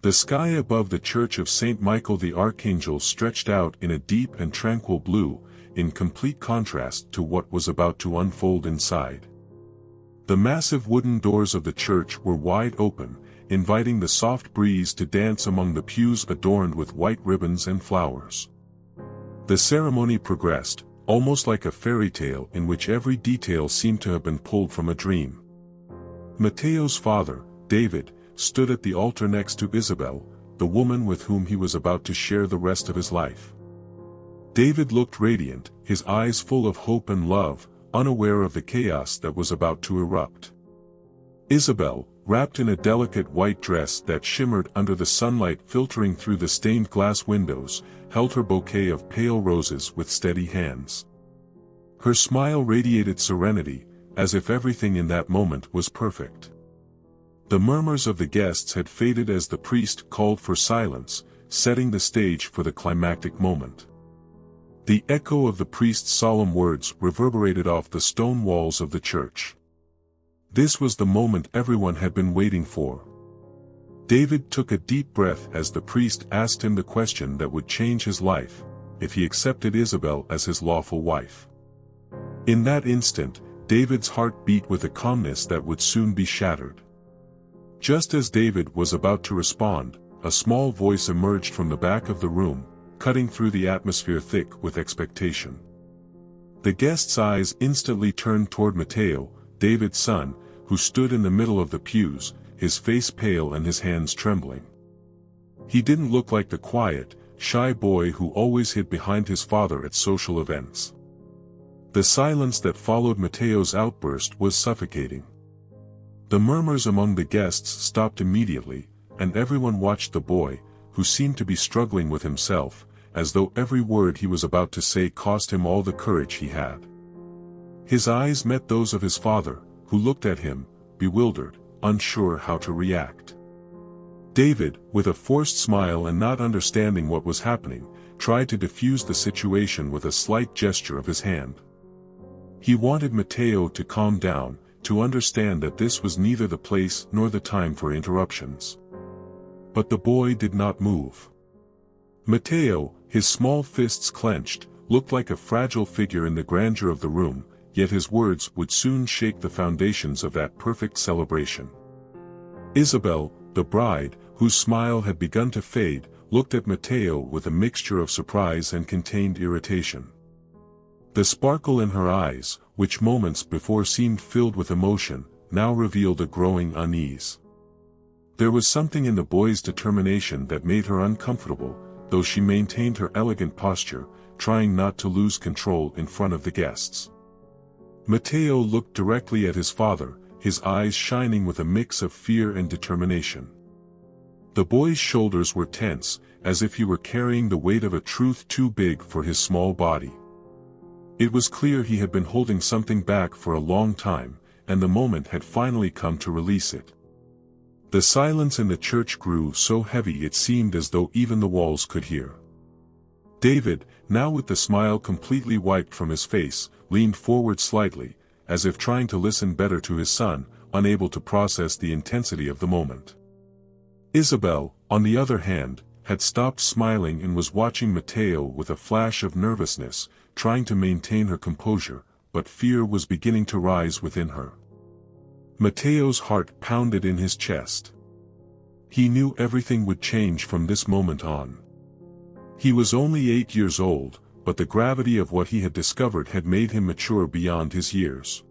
The sky above the church of St. Michael the Archangel stretched out in a deep and tranquil blue, in complete contrast to what was about to unfold inside. The massive wooden doors of the church were wide open, inviting the soft breeze to dance among the pews adorned with white ribbons and flowers. The ceremony progressed, almost like a fairy tale in which every detail seemed to have been pulled from a dream. Mateo's father, David, stood at the altar next to Isabel, the woman with whom he was about to share the rest of his life. David looked radiant, his eyes full of hope and love, unaware of the chaos that was about to erupt. Isabel, wrapped in a delicate white dress that shimmered under the sunlight filtering through the stained glass windows, held her bouquet of pale roses with steady hands. Her smile radiated serenity, as if everything in that moment was perfect. The murmurs of the guests had faded as the priest called for silence, setting the stage for the climactic moment. The echo of the priest's solemn words reverberated off the stone walls of the church. This was the moment everyone had been waiting for. David took a deep breath as the priest asked him the question that would change his life, if he accepted Isabel as his lawful wife. In that instant, David's heart beat with a calmness that would soon be shattered. Just as David was about to respond, a small voice emerged from the back of the room, cutting through the atmosphere thick with expectation. The guests' eyes instantly turned toward Mateo, David's son, who stood in the middle of the pews, his face pale and his hands trembling. He didn't look like the quiet, shy boy who always hid behind his father at social events. The silence that followed Mateo's outburst was suffocating. The murmurs among the guests stopped immediately, and everyone watched the boy, who seemed to be struggling with himself, as though every word he was about to say cost him all the courage he had. His eyes met those of his father, who looked at him, bewildered, unsure how to react. David, with a forced smile and not understanding what was happening, tried to diffuse the situation with a slight gesture of his hand. He wanted Mateo to calm down, to understand that this was neither the place nor the time for interruptions. But the boy did not move. Mateo, his small fists clenched, looked like a fragile figure in the grandeur of the room, yet his words would soon shake the foundations of that perfect celebration. Isabel, the bride, whose smile had begun to fade, looked at Mateo with a mixture of surprise and contained irritation. The sparkle in her eyes, which moments before seemed filled with emotion, now revealed a growing unease. There was something in the boy's determination that made her uncomfortable, though she maintained her elegant posture, trying not to lose control in front of the guests. Mateo looked directly at his father, his eyes shining with a mix of fear and determination. The boy's shoulders were tense, as if he were carrying the weight of a truth too big for his small body. It was clear he had been holding something back for a long time, and the moment had finally come to release it. The silence in the church grew so heavy it seemed as though even the walls could hear. David, now with the smile completely wiped from his face, leaned forward slightly, as if trying to listen better to his son, unable to process the intensity of the moment. Isabel, on the other hand, had stopped smiling and was watching Mateo with a flash of nervousness, trying to maintain her composure, but fear was beginning to rise within her. Mateo's heart pounded in his chest. He knew everything would change from this moment on. He was only 8 years old, but the gravity of what he had discovered had made him mature beyond his years.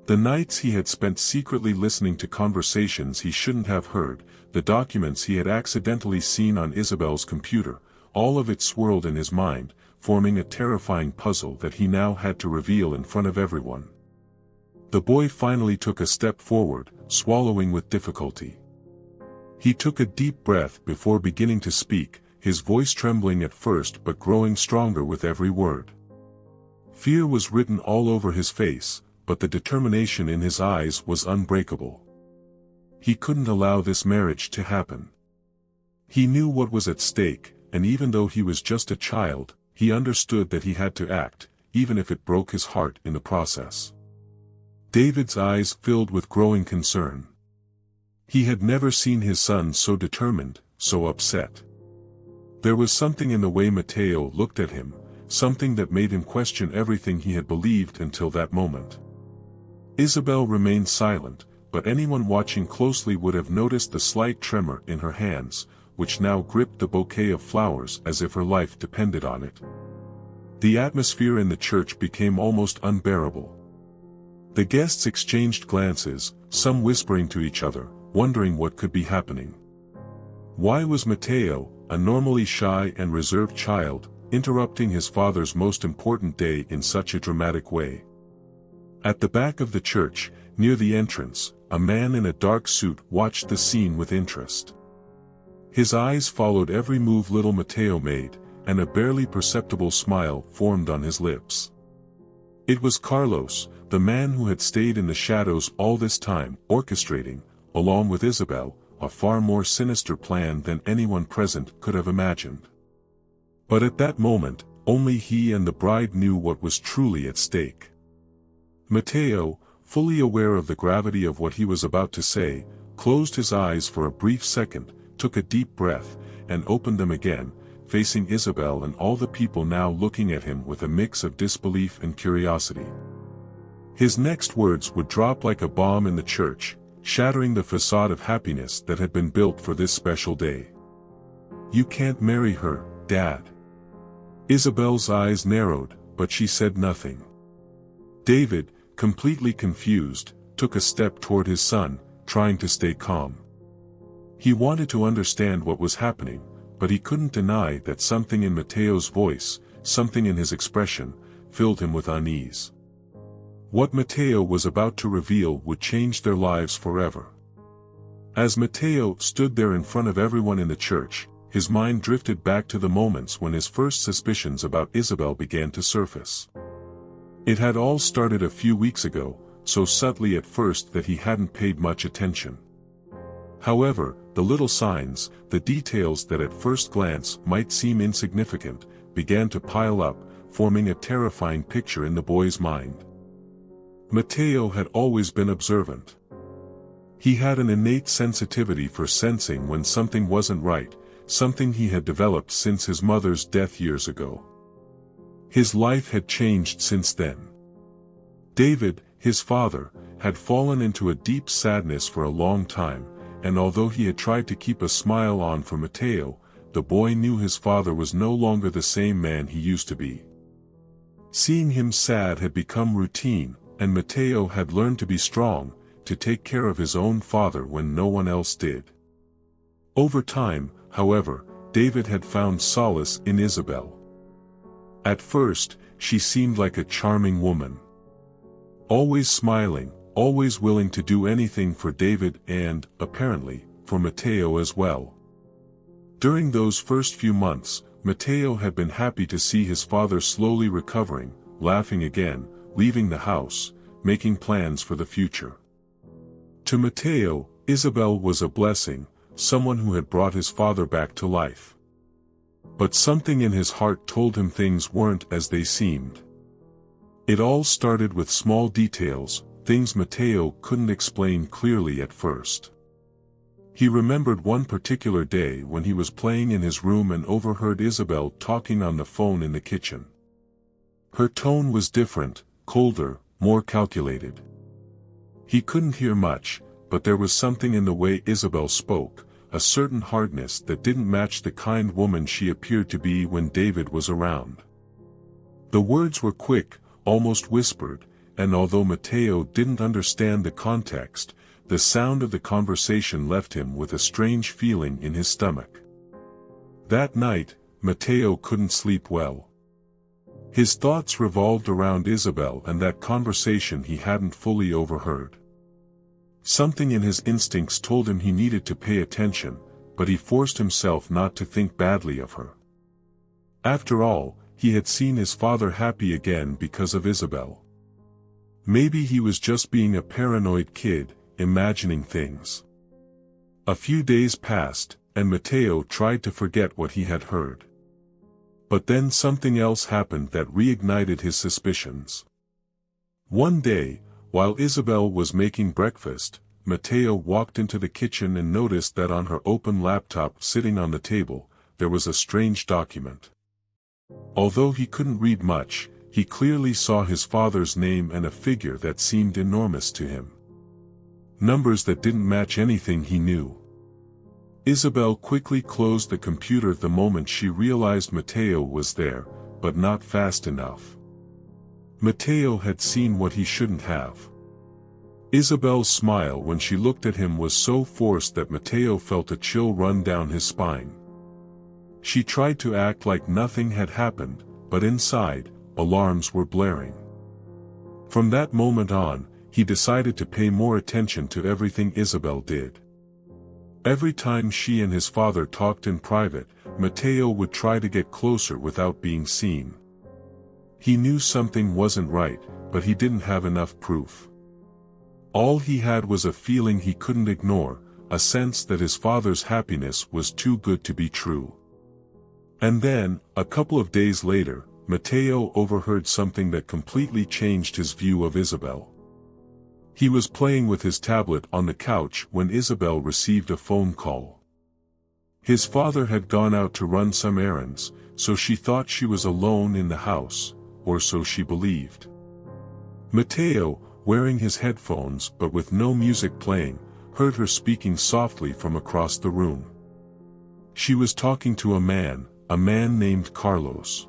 The nights he had spent secretly listening to conversations he shouldn't have heard, the documents he had accidentally seen on Isabel's computer, all of it swirled in his mind, forming a terrifying puzzle that he now had to reveal in front of everyone. The boy finally took a step forward, swallowing with difficulty. He took a deep breath before beginning to speak, his voice trembling at first but growing stronger with every word. Fear was written all over his face, but the determination in his eyes was unbreakable. He couldn't allow this marriage to happen. He knew what was at stake, and even though he was just a child, he understood that he had to act, even if it broke his heart in the process. David's eyes filled with growing concern. He had never seen his son so determined, so upset. There was something in the way Matteo looked at him, something that made him question everything he had believed until that moment. Isabel remained silent, but anyone watching closely would have noticed the slight tremor in her hands, which now gripped the bouquet of flowers as if her life depended on it. The atmosphere in the church became almost unbearable. The guests exchanged glances, some whispering to each other, wondering what could be happening. Why was Matteo, a normally shy and reserved child, interrupting his father's most important day in such a dramatic way? At the back of the church, near the entrance, a man in a dark suit watched the scene with interest. His eyes followed every move little Matteo made, and a barely perceptible smile formed on his lips. It was Carlos, the man who had stayed in the shadows all this time, orchestrating, along with Isabel, a far more sinister plan than anyone present could have imagined. But at that moment, only he and the bride knew what was truly at stake. Matteo, fully aware of the gravity of what he was about to say, closed his eyes for a brief second, took a deep breath, and opened them again, facing Isabel and all the people now looking at him with a mix of disbelief and curiosity. His next words would drop like a bomb in the church, shattering the facade of happiness that had been built for this special day. "You can't marry her, Dad." Isabel's eyes narrowed, but she said nothing. David, completely confused, took a step toward his son, trying to stay calm. He wanted to understand what was happening, but he couldn't deny that something in Matteo's voice, something in his expression, filled him with unease. What Matteo was about to reveal would change their lives forever. As Matteo stood there in front of everyone in the church, his mind drifted back to the moments when his first suspicions about Isabel began to surface. It had all started a few weeks ago, so subtly at first that he hadn't paid much attention. However, the little signs, the details that at first glance might seem insignificant, began to pile up, forming a terrifying picture in the boy's mind. Matteo had always been observant. He had an innate sensitivity for sensing when something wasn't right, something he had developed since his mother's death years ago. His life had changed since then. David, his father, had fallen into a deep sadness for a long time, and although he had tried to keep a smile on for Matteo, the boy knew his father was no longer the same man he used to be. Seeing him sad had become routine, and Matteo had learned to be strong, to take care of his own father when no one else did. Over time, however, David had found solace in Isabel. At first, she seemed like a charming woman. Always smiling, always willing to do anything for David and, apparently, for Matteo as well. During those first few months, Matteo had been happy to see his father slowly recovering, laughing again, leaving the house, making plans for the future. To Matteo, Isabel was a blessing, someone who had brought his father back to life. But something in his heart told him things weren't as they seemed. It all started with small details, things Matteo couldn't explain clearly at first. He remembered one particular day when he was playing in his room and overheard Isabel talking on the phone in the kitchen. Her tone was different, colder, more calculated. He couldn't hear much, but there was something in the way Isabel spoke, a certain hardness that didn't match the kind woman she appeared to be when David was around. The words were quick, almost whispered, and although Matteo didn't understand the context, the sound of the conversation left him with a strange feeling in his stomach. That night, Matteo couldn't sleep well. His thoughts revolved around Isabel and that conversation he hadn't fully overheard. Something in his instincts told him he needed to pay attention, but he forced himself not to think badly of her. After all, he had seen his father happy again because of Isabel. Maybe he was just being a paranoid kid, imagining things. A few days passed, and Matteo tried to forget what he had heard. But then something else happened that reignited his suspicions. One day, while Isabel was making breakfast, Mateo walked into the kitchen and noticed that on her open laptop sitting on the table, there was a strange document. Although he couldn't read much, he clearly saw his father's name and a figure that seemed enormous to him. Numbers that didn't match anything he knew. Isabel quickly closed the computer the moment she realized Mateo was there, but not fast enough. Mateo had seen what he shouldn't have. Isabel's smile when she looked at him was so forced that Mateo felt a chill run down his spine. She tried to act like nothing had happened, but inside, alarms were blaring. From that moment on, he decided to pay more attention to everything Isabel did. Every time she and his father talked in private, Mateo would try to get closer without being seen. He knew something wasn't right, but he didn't have enough proof. All he had was a feeling he couldn't ignore, a sense that his father's happiness was too good to be true. And then, a couple of days later, Mateo overheard something that completely changed his view of Isabel. He was playing with his tablet on the couch when Isabel received a phone call. His father had gone out to run some errands, so she thought she was alone in the house, or so she believed. Mateo, wearing his headphones but with no music playing, heard her speaking softly from across the room. She was talking to a man named Carlos.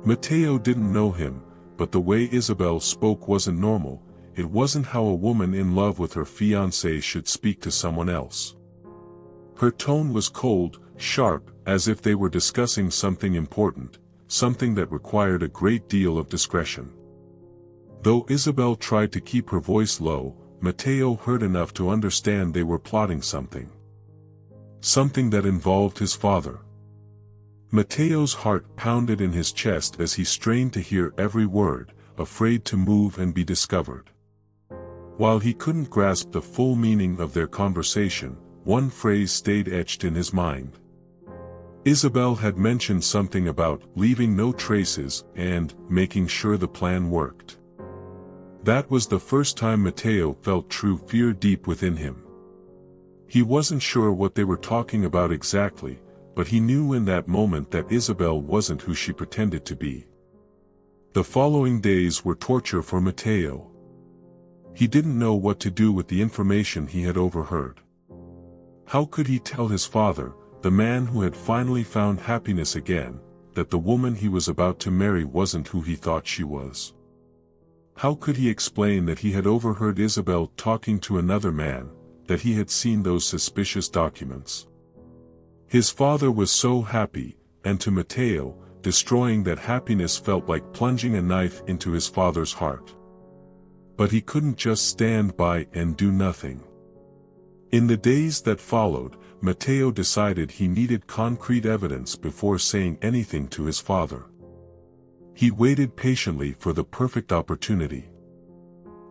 Mateo didn't know him, but the way Isabel spoke wasn't normal. It wasn't how a woman in love with her fiancé should speak to someone else. Her tone was cold, sharp, as if they were discussing something important, something that required a great deal of discretion. Though Isabel tried to keep her voice low, Mateo heard enough to understand they were plotting something. Something that involved his father. Mateo's heart pounded in his chest as he strained to hear every word, afraid to move and be discovered. While he couldn't grasp the full meaning of their conversation, one phrase stayed etched in his mind. Isabel had mentioned something about leaving no traces and making sure the plan worked. That was the first time Mateo felt true fear deep within him. He wasn't sure what they were talking about exactly, but he knew in that moment that Isabel wasn't who she pretended to be. The following days were torture for Mateo. He didn't know what to do with the information he had overheard. How could he tell his father, the man who had finally found happiness again, that the woman he was about to marry wasn't who he thought she was? How could he explain that he had overheard Isabel talking to another man, that he had seen those suspicious documents? His father was so happy, and to Mateo, destroying that happiness felt like plunging a knife into his father's heart. But he couldn't just stand by and do nothing. In the days that followed, Mateo decided he needed concrete evidence before saying anything to his father. He waited patiently for the perfect opportunity.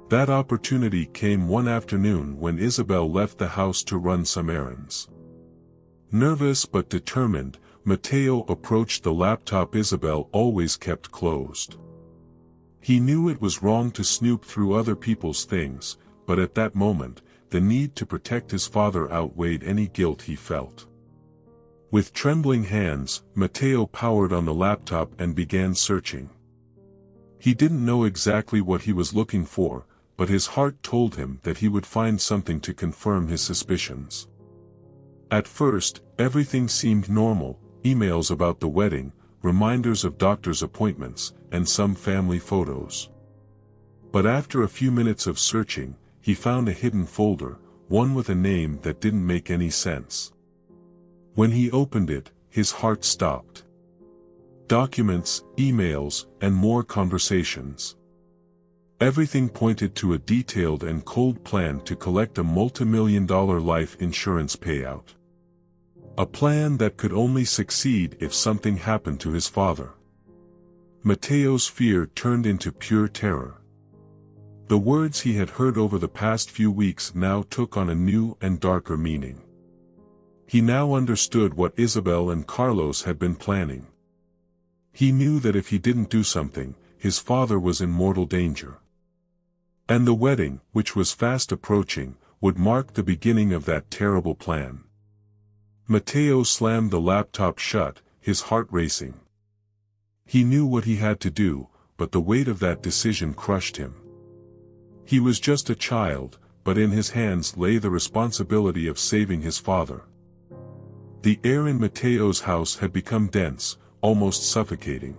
That opportunity came one afternoon when Isabel left the house to run some errands. Nervous but determined, Mateo approached the laptop Isabel always kept closed. He knew it was wrong to snoop through other people's things, but at that moment, the need to protect his father outweighed any guilt he felt. With trembling hands, Mateo powered on the laptop and began searching. He didn't know exactly what he was looking for, but his heart told him that he would find something to confirm his suspicions. At first, everything seemed normal: emails about the wedding, reminders of doctor's appointments, and some family photos. But after a few minutes of searching, he found a hidden folder, one with a name that didn't make any sense. When he opened it, his heart stopped. Documents, emails, and more conversations. Everything pointed to a detailed and cold plan to collect a multi-million-dollar life insurance payout. A plan that could only succeed if something happened to his father. Mateo's fear turned into pure terror. The words he had heard over the past few weeks now took on a new and darker meaning. He now understood what Isabel and Carlos had been planning. He knew that if he didn't do something, his father was in mortal danger. And the wedding, which was fast approaching, would mark the beginning of that terrible plan. Matteo slammed the laptop shut, his heart racing. He knew what he had to do, but the weight of that decision crushed him. He was just a child, but in his hands lay the responsibility of saving his father. The air in Matteo's house had become dense, almost suffocating.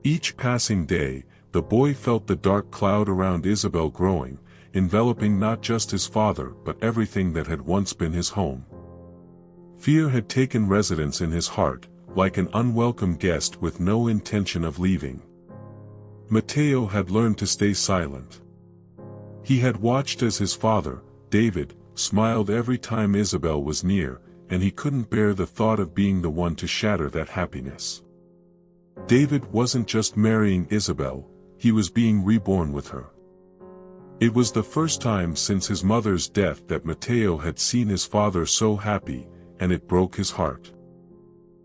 Each passing day, the boy felt the dark cloud around Isabel growing, enveloping not just his father but everything that had once been his home. Fear had taken residence in his heart, like an unwelcome guest with no intention of leaving. Matteo had learned to stay silent. He had watched as his father, David, smiled every time Isabel was near, and he couldn't bear the thought of being the one to shatter that happiness. David wasn't just marrying Isabel, he was being reborn with her. It was the first time since his mother's death that Matteo had seen his father so happy, and it broke his heart.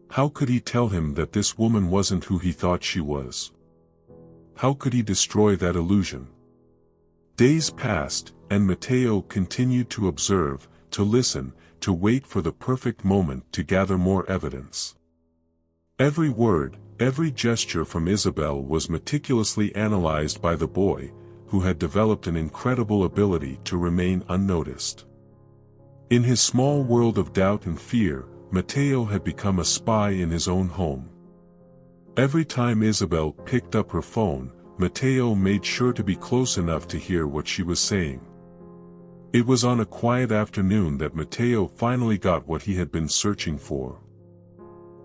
How could he tell him that this woman wasn't who he thought she was? How could he destroy that illusion? Days passed, and Matteo continued to observe, to listen, to wait for the perfect moment to gather more evidence. Every word, every gesture from Isabel was meticulously analyzed by the boy, who had developed an incredible ability to remain unnoticed. In his small world of doubt and fear, Matteo had become a spy in his own home. Every time Isabel picked up her phone, Matteo made sure to be close enough to hear what she was saying. It was on a quiet afternoon that Matteo finally got what he had been searching for.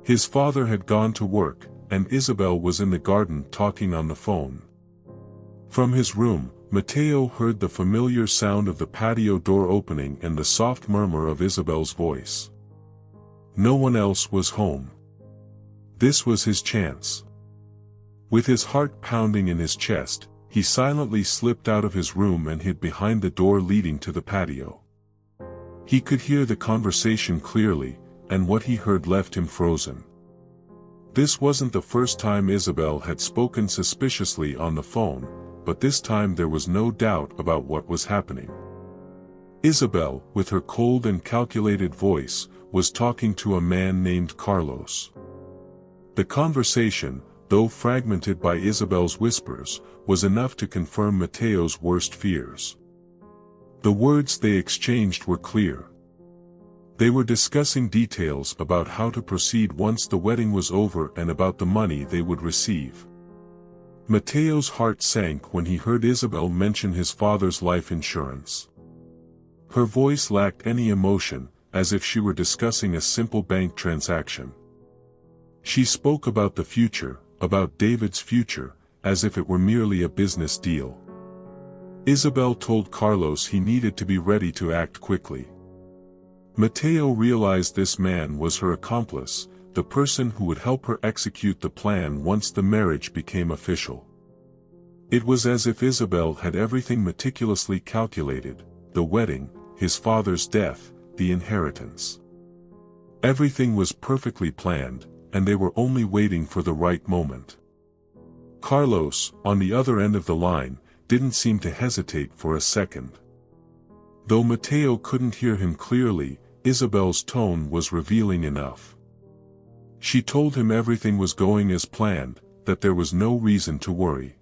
His father had gone to work, and Isabel was in the garden talking on the phone. From his room, Matteo heard the familiar sound of the patio door opening and the soft murmur of Isabel's voice. No one else was home. This was his chance. With his heart pounding in his chest, he silently slipped out of his room and hid behind the door leading to the patio. He could hear the conversation clearly, and what he heard left him frozen. This wasn't the first time Isabel had spoken suspiciously on the phone, but this time there was no doubt about what was happening. Isabel, with her cold and calculated voice, was talking to a man named Carlos. The conversation, though fragmented by Isabel's whispers, was enough to confirm Matteo's worst fears. The words they exchanged were clear. They were discussing details about how to proceed once the wedding was over and about the money they would receive. Matteo's heart sank when he heard Isabel mention his father's life insurance. Her voice lacked any emotion, as if she were discussing a simple bank transaction. She spoke about the future, about David's future, as if it were merely a business deal. Isabel told Carlos he needed to be ready to act quickly. Matteo realized this man was her accomplice, the person who would help her execute the plan once the marriage became official. It was as if Isabel had everything meticulously calculated: the wedding, his father's death, the inheritance. Everything was perfectly planned, and they were only waiting for the right moment. Carlos, on the other end of the line, didn't seem to hesitate for a second. Though Matteo couldn't hear him clearly, Isabel's tone was revealing enough. She told him everything was going as planned, that there was no reason to worry.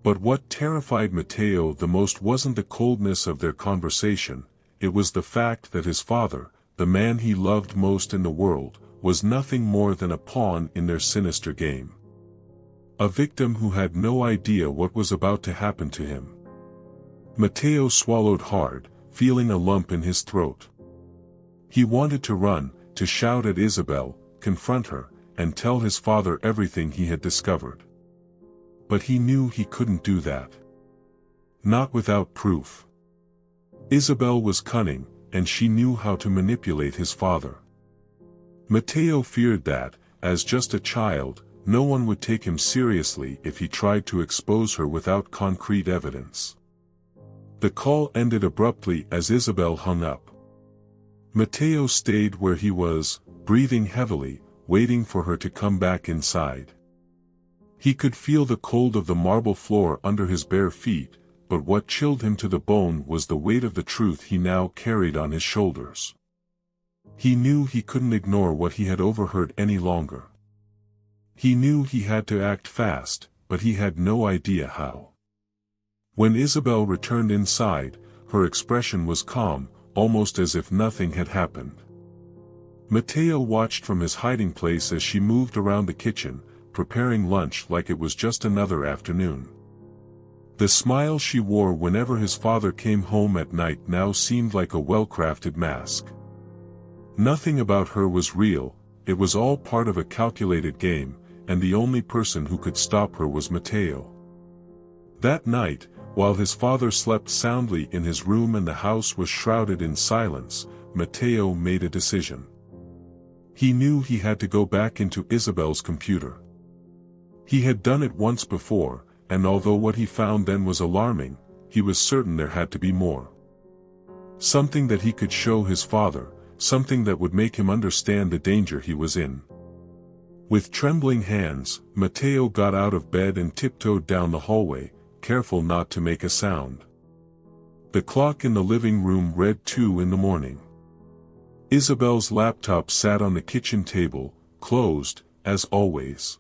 But what terrified Matteo the most wasn't the coldness of their conversation, it was the fact that his father, the man he loved most in the world, was nothing more than a pawn in their sinister game. A victim who had no idea what was about to happen to him. Matteo swallowed hard, feeling a lump in his throat. He wanted to run, to shout at Isabel, confront her, and tell his father everything he had discovered. But he knew he couldn't do that. Not without proof. Isabel was cunning, and she knew how to manipulate his father. Matteo feared that, as just a child, no one would take him seriously if he tried to expose her without concrete evidence. The call ended abruptly as Isabel hung up. Matteo stayed where he was, breathing heavily, waiting for her to come back inside. He could feel the cold of the marble floor under his bare feet, but what chilled him to the bone was the weight of the truth he now carried on his shoulders. He knew he couldn't ignore what he had overheard any longer. He knew he had to act fast, but he had no idea how. When Isabel returned inside, her expression was calm, almost as if nothing had happened. Mateo watched from his hiding place as she moved around the kitchen, preparing lunch like it was just another afternoon. The smile she wore whenever his father came home at night now seemed like a well-crafted mask. Nothing about her was real, it was all part of a calculated game, and the only person who could stop her was Mateo. That night, while his father slept soundly in his room and the house was shrouded in silence, Mateo made a decision. He knew he had to go back into Isabel's computer. He had done it once before, and although what he found then was alarming, he was certain there had to be more. Something that he could show his father, something that would make him understand the danger he was in. With trembling hands, Mateo got out of bed and tiptoed down the hallway, careful not to make a sound. The clock in the living room read 2 in the morning. Isabel's laptop sat on the kitchen table, closed, as always.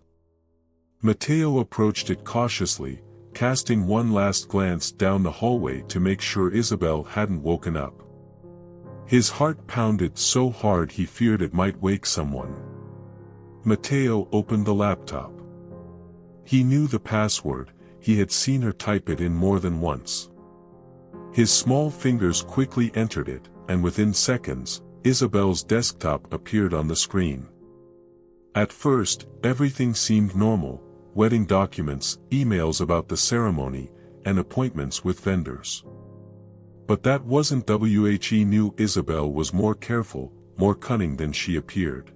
Mateo approached it cautiously, casting one last glance down the hallway to make sure Isabel hadn't woken up. His heart pounded so hard he feared it might wake someone. Mateo opened the laptop. He knew the password, he had seen her type it in more than once. His small fingers quickly entered it, and within seconds, Isabel's desktop appeared on the screen. At first, everything seemed normal: wedding documents, emails about the ceremony, and appointments with vendors. But that wasn't what he knew. Isabel was more careful, more cunning than she appeared.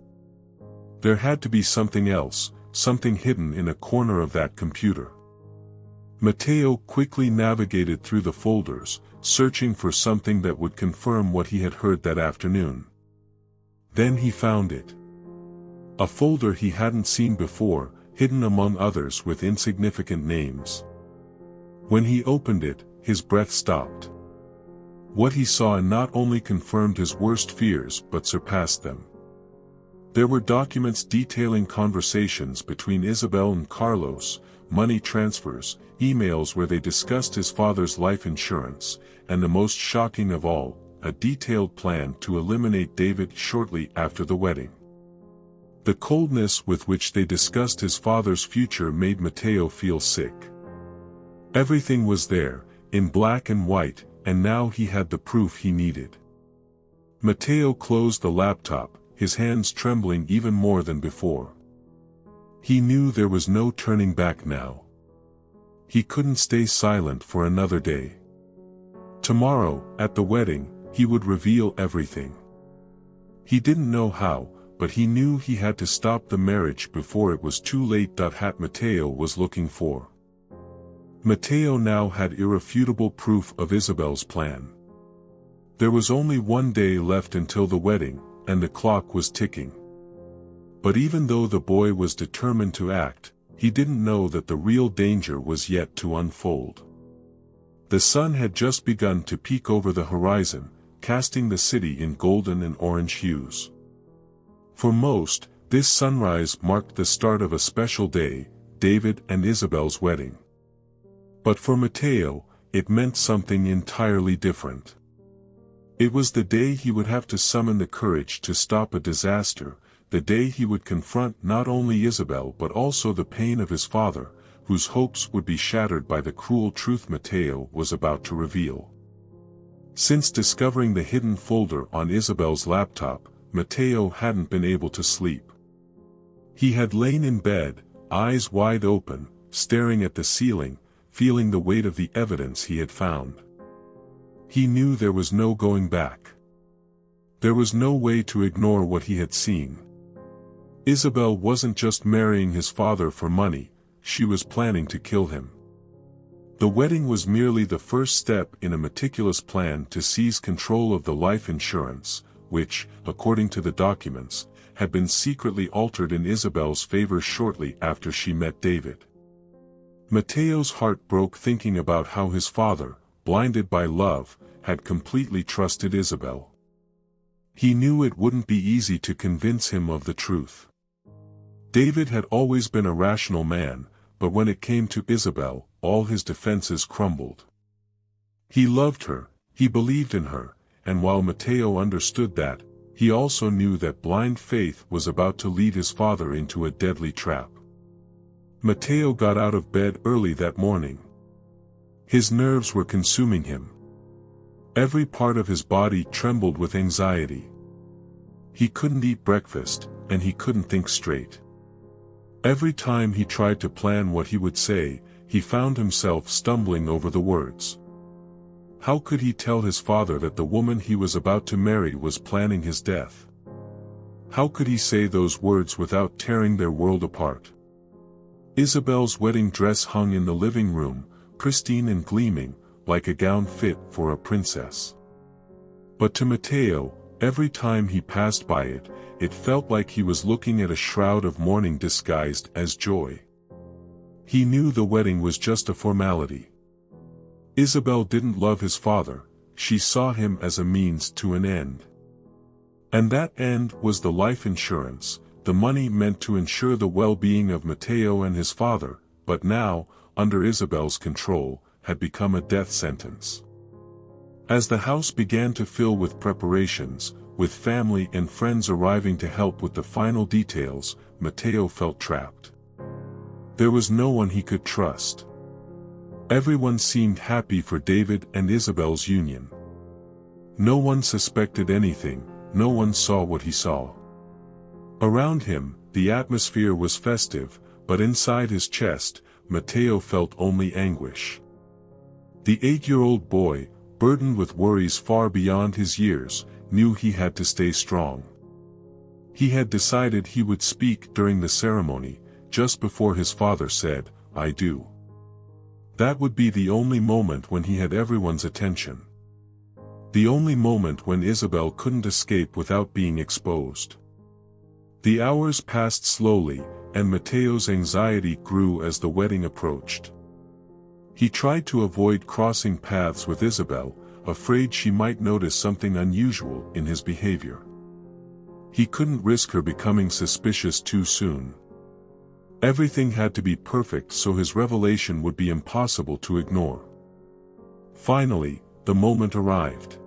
There had to be something else, something hidden in a corner of that computer. Mateo quickly navigated through the folders, searching for something that would confirm what he had heard that afternoon. Then he found it. A folder he hadn't seen before, hidden among others with insignificant names. When he opened it, his breath stopped. What he saw not only confirmed his worst fears but surpassed them. There were documents detailing conversations between Isabel and Carlos, money transfers, emails where they discussed his father's life insurance, and the most shocking of all, a detailed plan to eliminate David shortly after the wedding. The coldness with which they discussed his father's future made Mateo feel sick. Everything was there, in black and white, and now he had the proof he needed. Mateo closed the laptop, his hands trembling even more than before. He knew there was no turning back now. He couldn't stay silent for another day. Tomorrow, at the wedding, he would reveal everything. He didn't know how, but he knew he had to stop the marriage before it was too late. What Mateo was looking for. Mateo now had irrefutable proof of Isabel's plan. There was only one day left until the wedding, and the clock was ticking. But even though the boy was determined to act, he didn't know that the real danger was yet to unfold. The sun had just begun to peek over the horizon, casting the city in golden and orange hues. For most, this sunrise marked the start of a special day, David and Isabel's wedding. But for Mateo, it meant something entirely different. It was the day he would have to summon the courage to stop a disaster, the day he would confront not only Isabel but also the pain of his father, whose hopes would be shattered by the cruel truth Mateo was about to reveal. Since discovering the hidden folder on Isabel's laptop, Mateo hadn't been able to sleep. He had lain in bed, eyes wide open, staring at the ceiling, feeling the weight of the evidence he had found. He knew there was no going back. There was no way to ignore what he had seen. Isabel wasn't just marrying his father for money, she was planning to kill him. The wedding was merely the first step in a meticulous plan to seize control of the life insurance, which, according to the documents, had been secretly altered in Isabel's favor shortly after she met David. Matteo's heart broke thinking about how his father, blinded by love, had completely trusted Isabel. He knew it wouldn't be easy to convince him of the truth. David had always been a rational man, but when it came to Isabel, all his defenses crumbled. He loved her, he believed in her, and while Matteo understood that, he also knew that blind faith was about to lead his father into a deadly trap. Matteo got out of bed early that morning. His nerves were consuming him. Every part of his body trembled with anxiety. He couldn't eat breakfast, and he couldn't think straight. Every time he tried to plan what he would say, he found himself stumbling over the words. How could he tell his father that the woman he was about to marry was planning his death? How could he say those words without tearing their world apart? Isabel's wedding dress hung in the living room, pristine and gleaming, like a gown fit for a princess. But to Matteo, every time he passed by it, it felt like he was looking at a shroud of mourning disguised as joy. He knew the wedding was just a formality. Isabel didn't love his father, she saw him as a means to an end. And that end was the life insurance, the money meant to ensure the well-being of Matteo and his father, but now, under Isabel's control, had become a death sentence. As the house began to fill with preparations, with family and friends arriving to help with the final details, Matteo felt trapped. There was no one he could trust. Everyone seemed happy for David and Isabel's union. No one suspected anything, no one saw what he saw. Around him, the atmosphere was festive, but inside his chest, Matteo felt only anguish. The 8-year-old boy, burdened with worries far beyond his years, knew he had to stay strong. He had decided he would speak during the ceremony, just before his father said, "I do." That would be the only moment when he had everyone's attention. The only moment when Isabel couldn't escape without being exposed. The hours passed slowly, and Matteo's anxiety grew as the wedding approached. He tried to avoid crossing paths with Isabel, afraid she might notice something unusual in his behavior. He couldn't risk her becoming suspicious too soon. Everything had to be perfect so his revelation would be impossible to ignore. Finally, the moment arrived.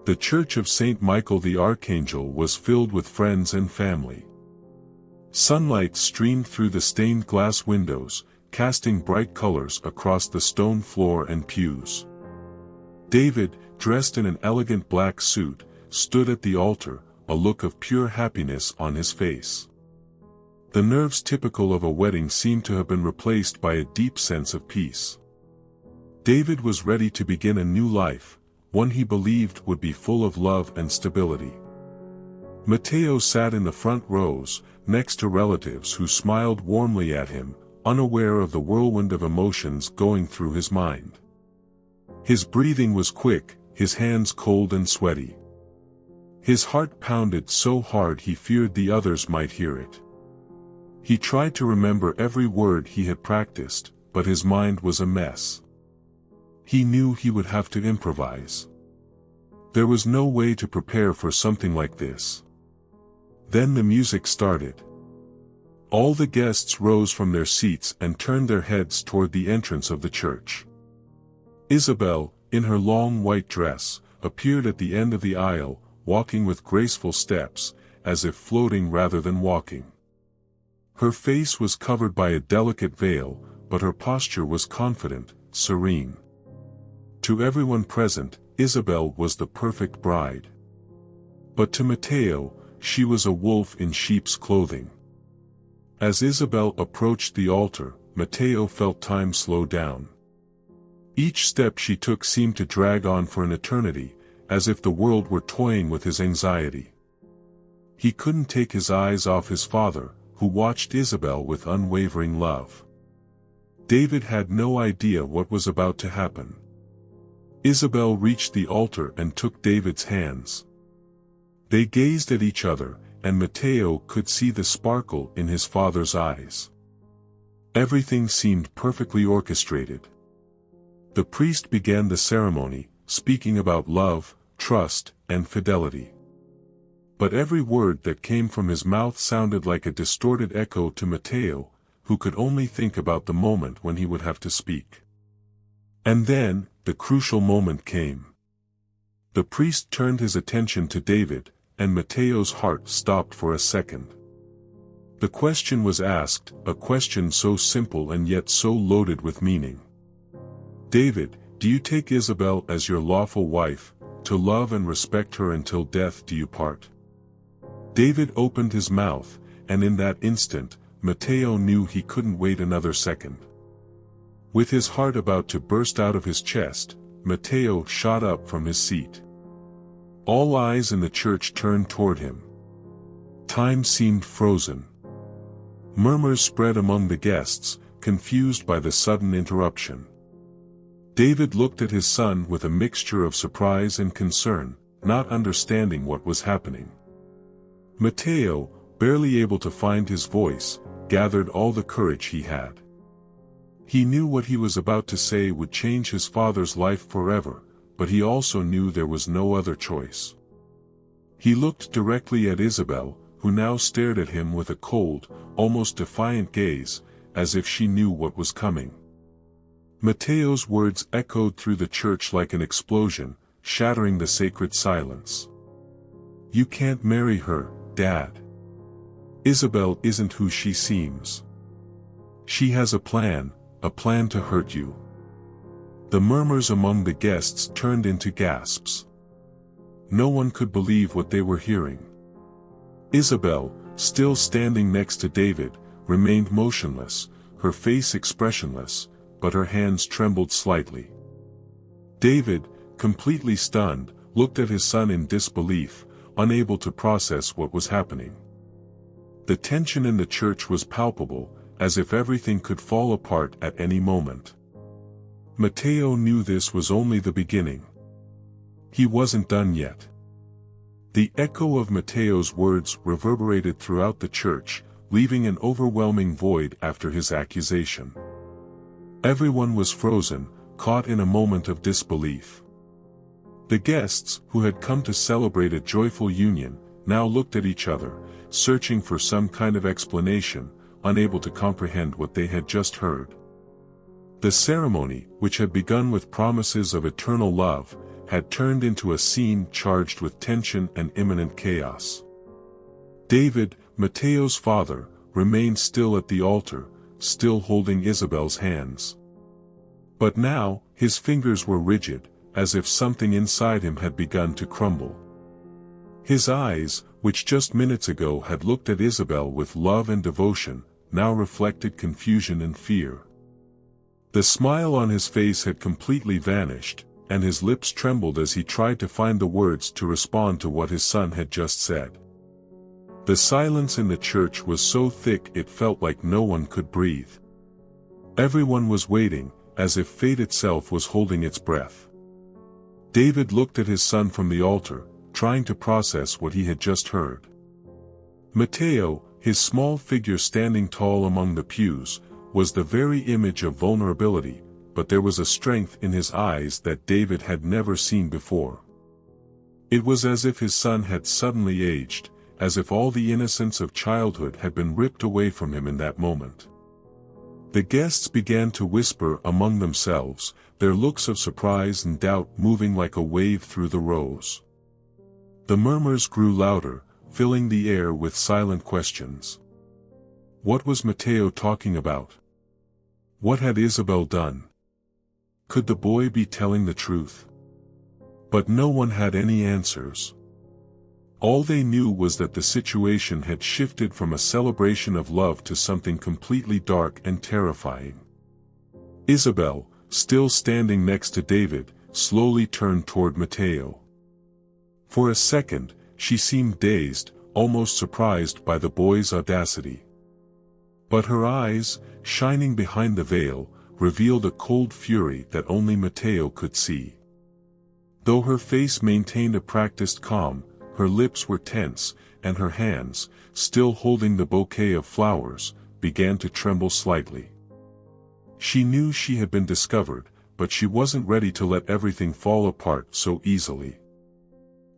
The Church of St. Michael the Archangel was filled with friends and family. Sunlight streamed through the stained glass windows, casting bright colors across the stone floor and pews. David, dressed in an elegant black suit, stood at the altar, a look of pure happiness on his face. The nerves typical of a wedding seemed to have been replaced by a deep sense of peace. David was ready to begin a new life, one he believed would be full of love and stability. Matteo sat in the front rows, next to relatives who smiled warmly at him, unaware of the whirlwind of emotions going through his mind. His breathing was quick, his hands cold and sweaty. His heart pounded so hard he feared the others might hear it. He tried to remember every word he had practiced, but his mind was a mess. He knew he would have to improvise. There was no way to prepare for something like this. Then the music started. All the guests rose from their seats and turned their heads toward the entrance of the church. Isabel, in her long white dress, appeared at the end of the aisle, walking with graceful steps, as if floating rather than walking. Her face was covered by a delicate veil, but her posture was confident, serene. To everyone present, Isabel was the perfect bride. But to Matteo, she was a wolf in sheep's clothing. As Isabel approached the altar, Matteo felt time slow down. Each step she took seemed to drag on for an eternity, as if the world were toying with his anxiety. He couldn't take his eyes off his father, who watched Isabel with unwavering love. David had no idea what was about to happen. Isabel reached the altar and took David's hands. They gazed at each other, and Matteo could see the sparkle in his father's eyes. Everything seemed perfectly orchestrated. The priest began the ceremony, speaking about love, trust, and fidelity. But every word that came from his mouth sounded like a distorted echo to Matteo, who could only think about the moment when he would have to speak. And then, the crucial moment came. The priest turned his attention to David, and Matteo's heart stopped for a second. The question was asked, a question so simple and yet so loaded with meaning. "David, do you take Isabel as your lawful wife, to love and respect her until death do you part?" David opened his mouth, and in that instant, Matteo knew he couldn't wait another second. With his heart about to burst out of his chest, Matteo shot up from his seat. All eyes in the church turned toward him. Time seemed frozen. Murmurs spread among the guests, confused by the sudden interruption. David looked at his son with a mixture of surprise and concern, not understanding what was happening. Matteo, barely able to find his voice, gathered all the courage he had. He knew what he was about to say would change his father's life forever, but he also knew there was no other choice. He looked directly at Isabel, who now stared at him with a cold, almost defiant gaze, as if she knew what was coming. Matteo's words echoed through the church like an explosion, shattering the sacred silence. "You can't marry her, Dad. Isabel isn't who she seems. She has a plan to hurt you." The murmurs among the guests turned into gasps. No one could believe what they were hearing. Isabel, still standing next to David, remained motionless, her face expressionless, but her hands trembled slightly. David, completely stunned, looked at his son in disbelief, unable to process what was happening. The tension in the church was palpable, as if everything could fall apart at any moment. Matteo knew this was only the beginning. He wasn't done yet. The echo of Matteo's words reverberated throughout the church, leaving an overwhelming void after his accusation. Everyone was frozen, caught in a moment of disbelief. The guests, who had come to celebrate a joyful union, now looked at each other, searching for some kind of explanation, unable to comprehend what they had just heard. The ceremony, which had begun with promises of eternal love, had turned into a scene charged with tension and imminent chaos. David, Matteo's father, remained still at the altar, still holding Isabel's hands. But now, his fingers were rigid, as if something inside him had begun to crumble. His eyes, which just minutes ago had looked at Isabel with love and devotion, now reflected confusion and fear. The smile on his face had completely vanished, and his lips trembled as he tried to find the words to respond to what his son had just said. The silence in the church was so thick it felt like no one could breathe. Everyone was waiting, as if fate itself was holding its breath. David looked at his son from the altar, trying to process what he had just heard. Matteo, his small figure standing tall among the pews, was the very image of vulnerability, but there was a strength in his eyes that David had never seen before. It was as if his son had suddenly aged, as if all the innocence of childhood had been ripped away from him in that moment. The guests began to whisper among themselves, their looks of surprise and doubt moving like a wave through the rows. The murmurs grew louder, filling the air with silent questions. What was Matteo talking about? What had Isabel done? Could the boy be telling the truth? But no one had any answers. All they knew was that the situation had shifted from a celebration of love to something completely dark and terrifying. Isabel, still standing next to David, slowly turned toward Matteo. For a second, she seemed dazed, almost surprised by the boy's audacity. But her eyes, shining behind the veil, revealed a cold fury that only Matteo could see. Though her face maintained a practiced calm, her lips were tense, and her hands, still holding the bouquet of flowers, began to tremble slightly. She knew she had been discovered, but she wasn't ready to let everything fall apart so easily.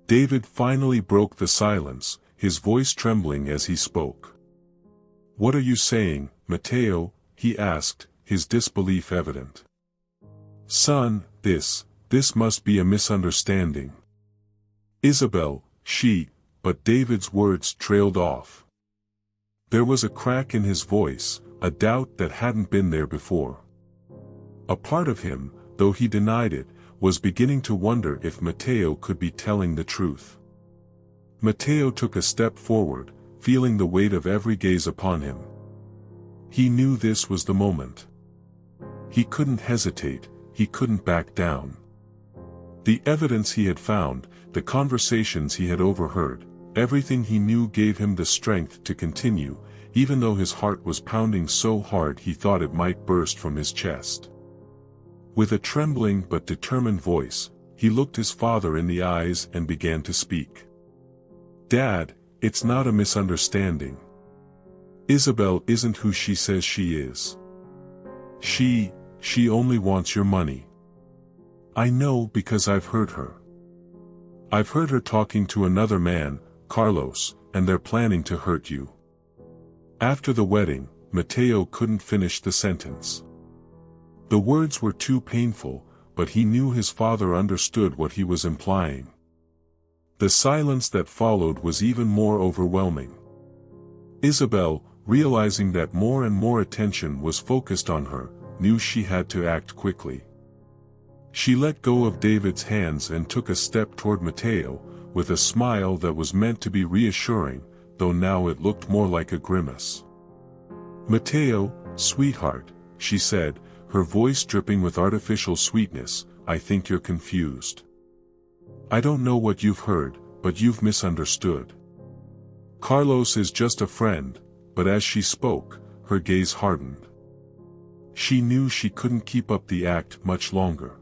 David finally broke the silence, his voice trembling as he spoke. "What are you saying, Matteo?" he asked, his disbelief evident. "Son, this must be a misunderstanding. Isabel, but David's words trailed off. There was a crack in his voice, a doubt that hadn't been there before. A part of him, though he denied it, was beginning to wonder if Matteo could be telling the truth. Matteo took a step forward, feeling the weight of every gaze upon him. He knew this was the moment. He couldn't hesitate, he couldn't back down. The evidence he had found, the conversations he had overheard, everything he knew gave him the strength to continue, even though his heart was pounding so hard he thought it might burst from his chest. With a trembling but determined voice, he looked his father in the eyes and began to speak. "Dad, it's not a misunderstanding. Isabel isn't who she says she is. She only wants your money. I know because I've heard her. I've heard her talking to another man, Carlos, and they're planning to hurt you." After the wedding, Matteo couldn't finish the sentence. The words were too painful, but he knew his father understood what he was implying. The silence that followed was even more overwhelming. Isabel, realizing that more and more attention was focused on her, knew she had to act quickly. She let go of David's hands and took a step toward Matteo, with a smile that was meant to be reassuring, though now it looked more like a grimace. "Matteo, sweetheart," she said, her voice dripping with artificial sweetness, "I think you're confused. I don't know what you've heard, but you've misunderstood. Carlos is just a friend," but as she spoke, her gaze hardened. She knew she couldn't keep up the act much longer.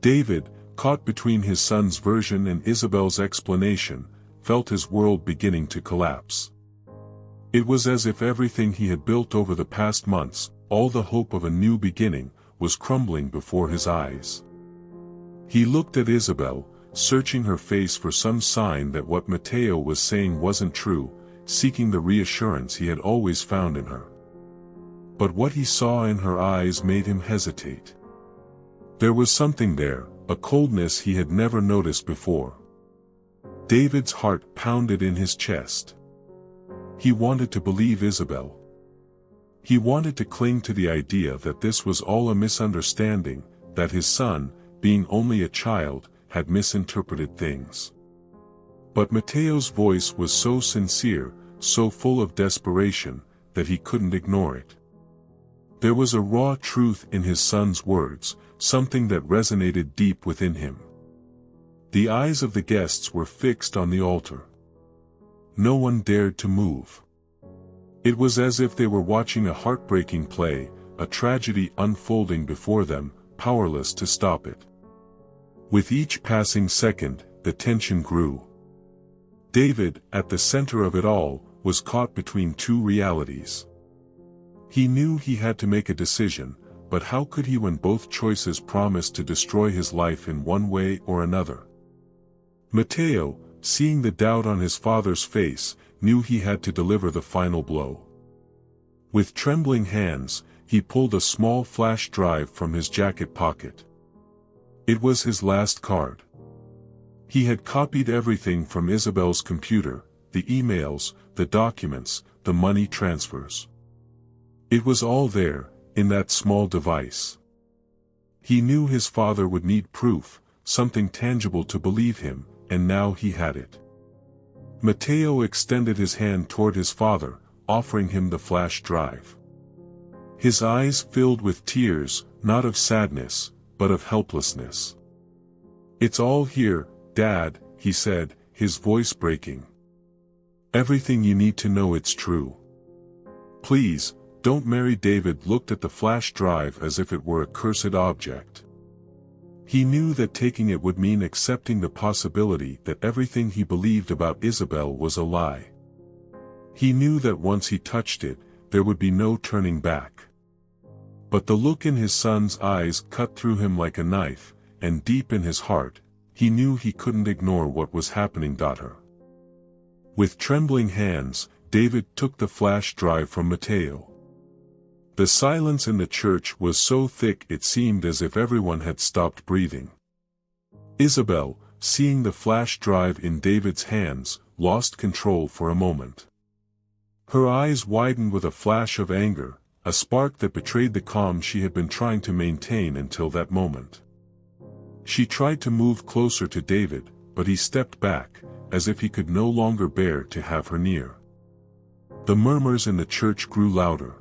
David, caught between his son's version and Isabel's explanation, felt his world beginning to collapse. It was as if everything he had built over the past months, all the hope of a new beginning, was crumbling before his eyes. He looked at Isabel, searching her face for some sign that what Matteo was saying wasn't true, seeking the reassurance he had always found in her. But what he saw in her eyes made him hesitate. There was something there, a coldness he had never noticed before. David's heart pounded in his chest. He wanted to believe Isabel. He wanted to cling to the idea that this was all a misunderstanding, that his son, being only a child, had misinterpreted things. But Matteo's voice was so sincere, so full of desperation, that he couldn't ignore it. There was a raw truth in his son's words, something that resonated deep within him. The eyes of the guests were fixed on the altar. No one dared to move. It was as if they were watching a heartbreaking play, a tragedy unfolding before them, powerless to stop it. With each passing second, the tension grew. David, at the center of it all, was caught between two realities. He knew he had to make a decision, but how could he when both choices promised to destroy his life in one way or another? Matteo, seeing the doubt on his father's face, knew he had to deliver the final blow. With trembling hands, he pulled a small flash drive from his jacket pocket. It was his last card. He had copied everything from Isabel's computer, the emails, the documents, the money transfers. It was all there, in that small device. He knew his father would need proof, something tangible to believe him, and now he had it. Matteo extended his hand toward his father, offering him the flash drive. His eyes filled with tears, not of sadness, but of helplessness. "It's all here, Dad," he said, his voice breaking. "Everything you need to know, it's true. Please, don't marry." David looked at the flash drive as if it were a cursed object. He knew that taking it would mean accepting the possibility that everything he believed about Isabel was a lie. He knew that once he touched it, there would be no turning back. But the look in his son's eyes cut through him like a knife, and deep in his heart, he knew he couldn't ignore what was happening. Her. With trembling hands, David took the flash drive from Matteo. The silence in the church was so thick it seemed as if everyone had stopped breathing. Isabel, seeing the flash drive in David's hands, lost control for a moment. Her eyes widened with a flash of anger, a spark that betrayed the calm she had been trying to maintain until that moment. She tried to move closer to David, but he stepped back, as if he could no longer bear to have her near. The murmurs in the church grew louder.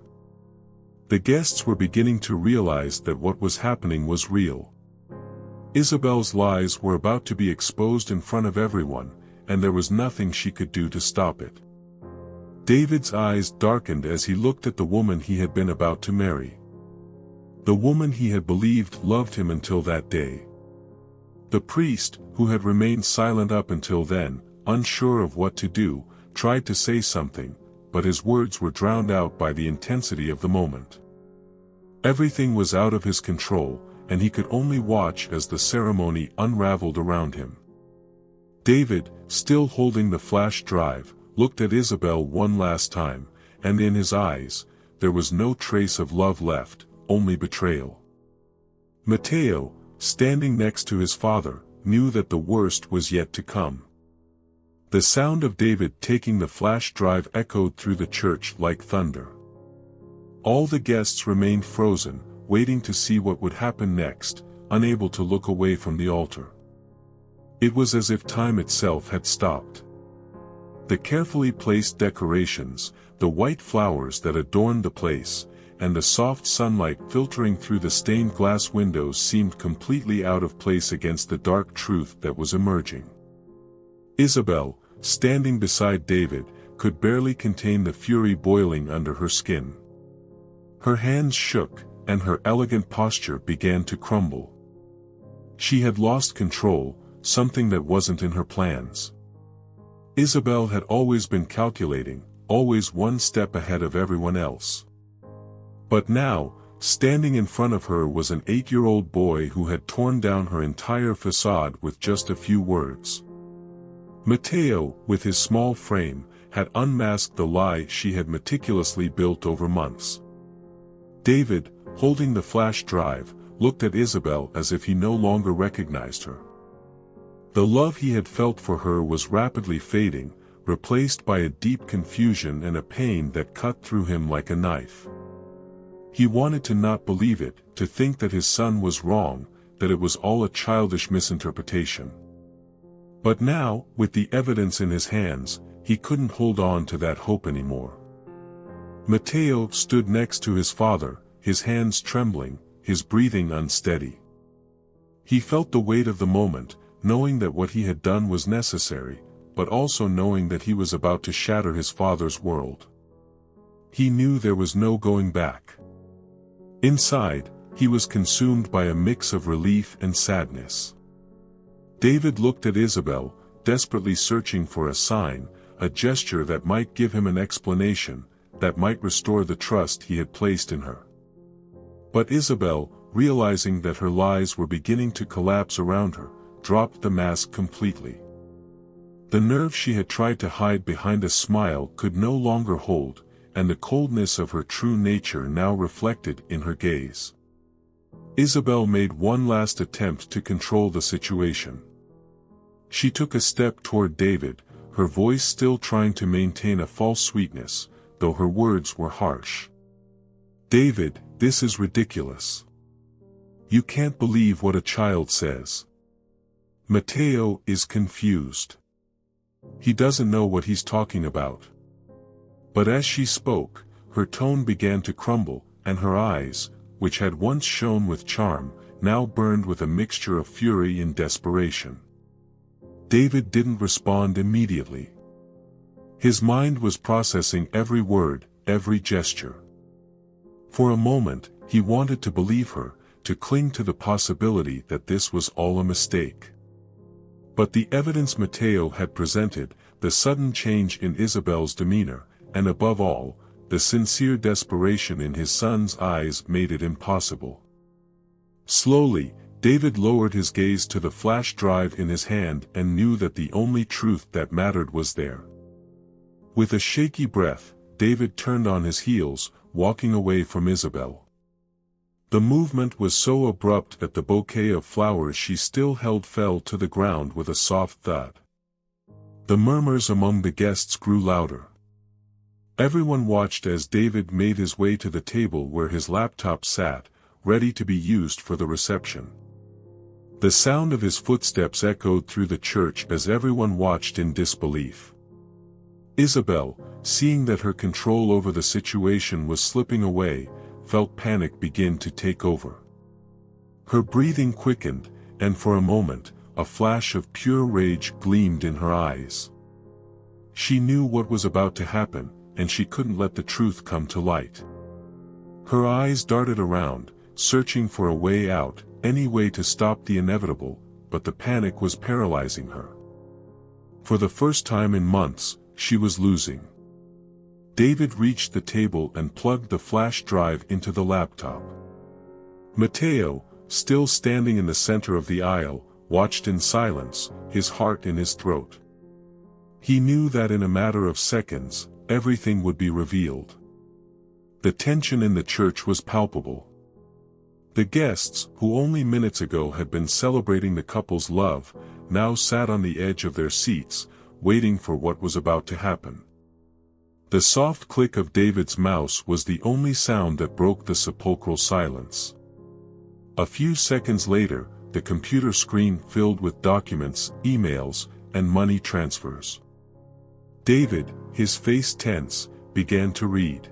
The guests were beginning to realize that what was happening was real. Isabel's lies were about to be exposed in front of everyone, and there was nothing she could do to stop it. David's eyes darkened as he looked at the woman he had been about to marry. The woman he had believed loved him until that day. The priest, who had remained silent up until then, unsure of what to do, tried to say something, but his words were drowned out by the intensity of the moment. Everything was out of his control, and he could only watch as the ceremony unraveled around him. David, still holding the flash drive, looked at Isabel one last time, and in his eyes, there was no trace of love left, only betrayal. Matteo, standing next to his father, knew that the worst was yet to come. The sound of David taking the flash drive echoed through the church like thunder. All the guests remained frozen, waiting to see what would happen next, unable to look away from the altar. It was as if time itself had stopped. The carefully placed decorations, the white flowers that adorned the place, and the soft sunlight filtering through the stained glass windows seemed completely out of place against the dark truth that was emerging. Isabel, standing beside David, could barely contain the fury boiling under her skin. Her hands shook, and her elegant posture began to crumble. She had lost control, something that wasn't in her plans. Isabel had always been calculating, always one step ahead of everyone else. But now, standing in front of her was an 8-year-old boy who had torn down her entire facade with just a few words. Matteo, with his small frame, had unmasked the lie she had meticulously built over months. David, holding the flash drive, looked at Isabel as if he no longer recognized her. The love he had felt for her was rapidly fading, replaced by a deep confusion and a pain that cut through him like a knife. He wanted to not believe it, to think that his son was wrong, that it was all a childish misinterpretation. But now, with the evidence in his hands, he couldn't hold on to that hope anymore. Matteo stood next to his father, his hands trembling, his breathing unsteady. He felt the weight of the moment, knowing that what he had done was necessary, but also knowing that he was about to shatter his father's world. He knew there was no going back. Inside, he was consumed by a mix of relief and sadness. David looked at Isabel, desperately searching for a sign, a gesture that might give him an explanation, that might restore the trust he had placed in her. But Isabel, realizing that her lies were beginning to collapse around her, dropped the mask completely. The nerve she had tried to hide behind a smile could no longer hold, and the coldness of her true nature now reflected in her gaze. Isabel made one last attempt to control the situation. She took a step toward David, her voice still trying to maintain a false sweetness, though her words were harsh. "David, this is ridiculous. You can't believe what a child says." Matteo is confused. He doesn't know what he's talking about. But as she spoke, her tone began to crumble, and her eyes, which had once shone with charm, now burned with a mixture of fury and desperation. David didn't respond immediately. His mind was processing every word, every gesture. For a moment, he wanted to believe her, to cling to the possibility that this was all a mistake. But the evidence Matteo had presented, the sudden change in Isabel's demeanor, and above all, the sincere desperation in his son's eyes made it impossible. Slowly, David lowered his gaze to the flash drive in his hand and knew that the only truth that mattered was there. With a shaky breath, David turned on his heels, walking away from Isabel. The movement was so abrupt that the bouquet of flowers she still held fell to the ground with a soft thud. The murmurs among the guests grew louder. Everyone watched as David made his way to the table where his laptop sat, ready to be used for the reception. The sound of his footsteps echoed through the church as everyone watched in disbelief. Isabel, seeing that her control over the situation was slipping away, felt panic begin to take over. Her breathing quickened, and for a moment, a flash of pure rage gleamed in her eyes. She knew what was about to happen, and she couldn't let the truth come to light. Her eyes darted around, searching for a way out, any way to stop the inevitable, but the panic was paralyzing her. For the first time in months, she was losing. David reached the table and plugged the flash drive into the laptop. Matteo, still standing in the center of the aisle, watched in silence, his heart in his throat. He knew that in a matter of seconds, everything would be revealed. The tension in the church was palpable. The guests, who only minutes ago had been celebrating the couple's love, now sat on the edge of their seats, waiting for what was about to happen. The soft click of David's mouse was the only sound that broke the sepulchral silence. A few seconds later, the computer screen filled with documents, emails, and money transfers. David, his face tense, began to read.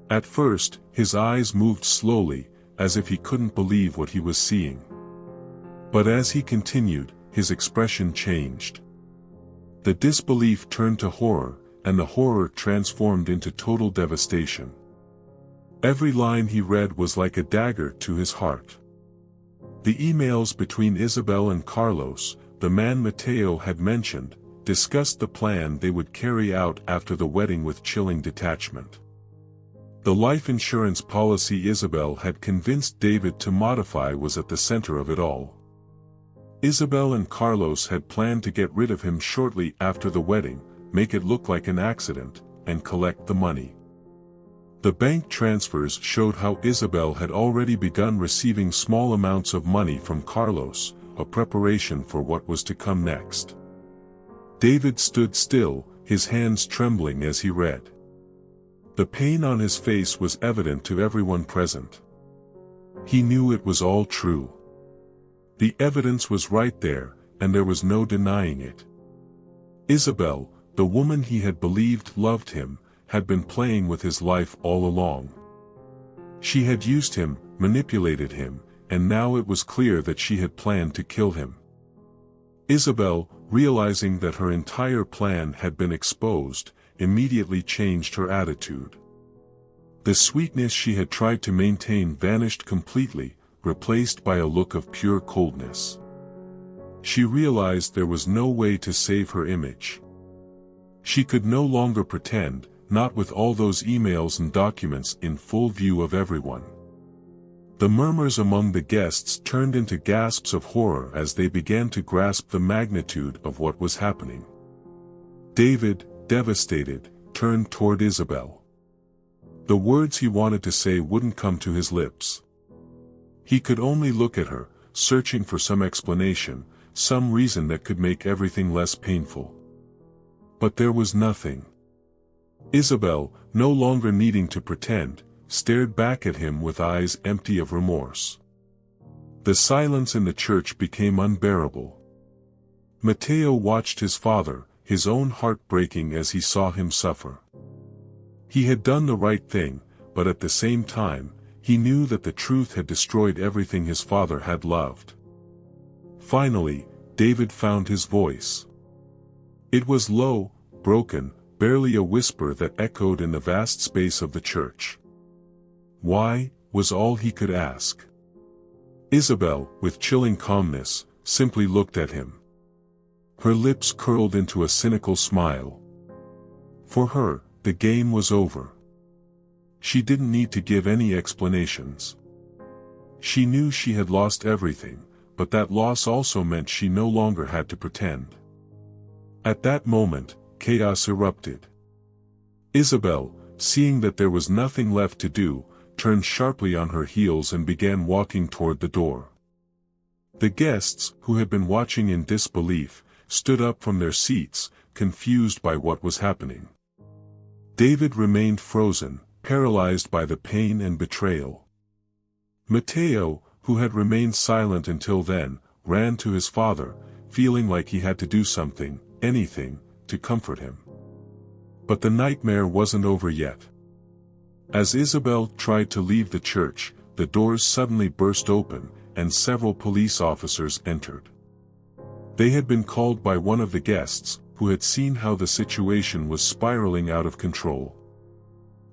At first, his eyes moved slowly, as if he couldn't believe what he was seeing. But as he continued, his expression changed. The disbelief turned to horror, and the horror transformed into total devastation. Every line he read was like a dagger to his heart. The emails between Isabel and Carlos, the man Matteo had mentioned, discussed the plan they would carry out after the wedding with chilling detachment. The life insurance policy Isabel had convinced David to modify was at the center of it all. Isabel and Carlos had planned to get rid of him shortly after the wedding, make it look like an accident, and collect the money. The bank transfers showed how Isabel had already begun receiving small amounts of money from Carlos, a preparation for what was to come next. David stood still, his hands trembling as he read. The pain on his face was evident to everyone present. He knew it was all true. The evidence was right there, and there was no denying it. Isabel, the woman he had believed loved him, had been playing with his life all along. She had used him, manipulated him, and now it was clear that she had planned to kill him. Isabel, realizing that her entire plan had been exposed, immediately changed her attitude. The sweetness she had tried to maintain vanished completely, replaced by a look of pure coldness. She realized there was no way to save her image. She could no longer pretend, not with all those emails and documents in full view of everyone. The murmurs among the guests turned into gasps of horror as they began to grasp the magnitude of what was happening. David, devastated, turned toward Isabel. The words he wanted to say wouldn't come to his lips. He could only look at her, searching for some explanation, some reason that could make everything less painful. But there was nothing. Isabel, no longer needing to pretend, stared back at him with eyes empty of remorse. The silence in the church became unbearable. Matteo watched his father, his own heart breaking as he saw him suffer. He had done the right thing, but at the same time, he knew that the truth had destroyed everything his father had loved. Finally, David found his voice. It was low, broken, barely a whisper that echoed in the vast space of the church. "Why?" was all he could ask. Isabel, with chilling calmness, simply looked at him. Her lips curled into a cynical smile. For her, the game was over. She didn't need to give any explanations. She knew she had lost everything, but that loss also meant she no longer had to pretend. At that moment, chaos erupted. Isabel, seeing that there was nothing left to do, turned sharply on her heels and began walking toward the door. The guests, who had been watching in disbelief, stood up from their seats, confused by what was happening. David remained frozen, paralyzed by the pain and betrayal. Matteo, who had remained silent until then, ran to his father, feeling like he had to do something, anything, to comfort him. But the nightmare wasn't over yet. As Isabel tried to leave the church, the doors suddenly burst open, and several police officers entered. They had been called by one of the guests, who had seen how the situation was spiraling out of control.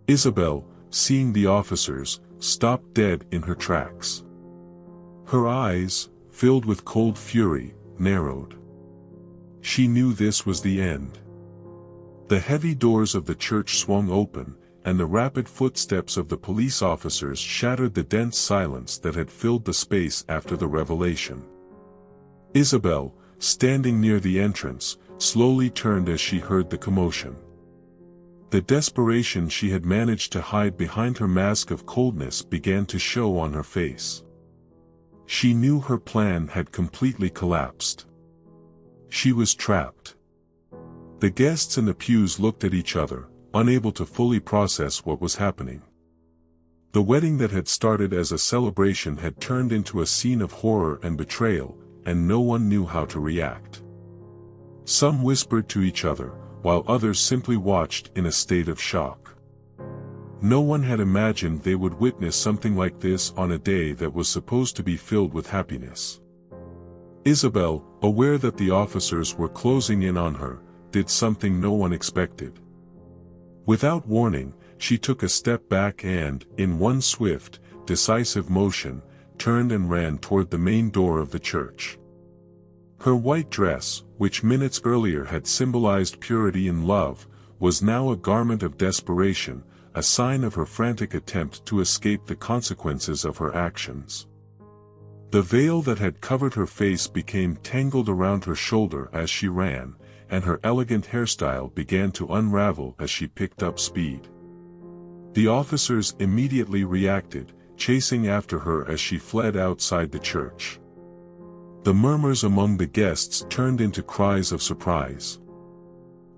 Isabel, seeing the officers, stopped dead in her tracks. Her eyes, filled with cold fury, narrowed. She knew this was the end. The heavy doors of the church swung open, and the rapid footsteps of the police officers shattered the dense silence that had filled the space after the revelation. Isabel, standing near the entrance, slowly turned as she heard the commotion. The desperation she had managed to hide behind her mask of coldness began to show on her face. She knew her plan had completely collapsed. She was trapped. The guests in the pews looked at each other, unable to fully process what was happening. The wedding that had started as a celebration had turned into a scene of horror and betrayal, and no one knew how to react. Some whispered to each other, while others simply watched in a state of shock. No one had imagined they would witness something like this on a day that was supposed to be filled with happiness. Isabel, aware that the officers were closing in on her, did something no one expected. Without warning, she took a step back and, in one swift, decisive motion, turned and ran toward the main door of the church. Her white dress, which minutes earlier had symbolized purity and love, was now a garment of desperation, a sign of her frantic attempt to escape the consequences of her actions. The veil that had covered her face became tangled around her shoulder as she ran, and her elegant hairstyle began to unravel as she picked up speed. The officers immediately reacted, chasing after her as she fled outside the church. The murmurs among the guests turned into cries of surprise.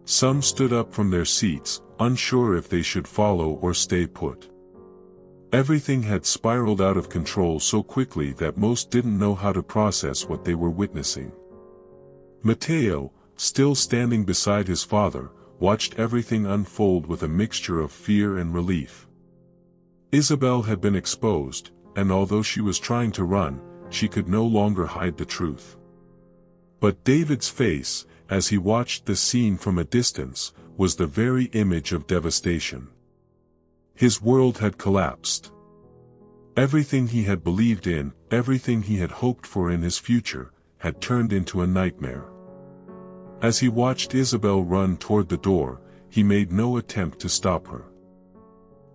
Some stood up from their seats, unsure if they should follow or stay put. Everything had spiraled out of control so quickly that most didn't know how to process what they were witnessing. Matteo, still standing beside his father, watched everything unfold with a mixture of fear and relief. Isabel had been exposed, and although she was trying to run, she could no longer hide the truth. But David's face, as he watched the scene from a distance, was the very image of devastation. His world had collapsed. Everything he had believed in, everything he had hoped for in his future, had turned into a nightmare. As he watched Isabel run toward the door, he made no attempt to stop her.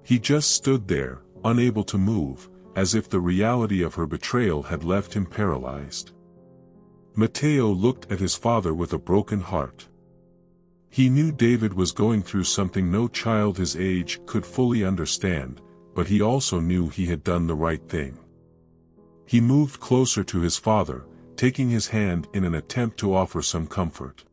He just stood there, unable to move, as if the reality of her betrayal had left him paralyzed. Matteo looked at his father with a broken heart. He knew David was going through something no child his age could fully understand, but he also knew he had done the right thing. He moved closer to his father, taking his hand in an attempt to offer some comfort.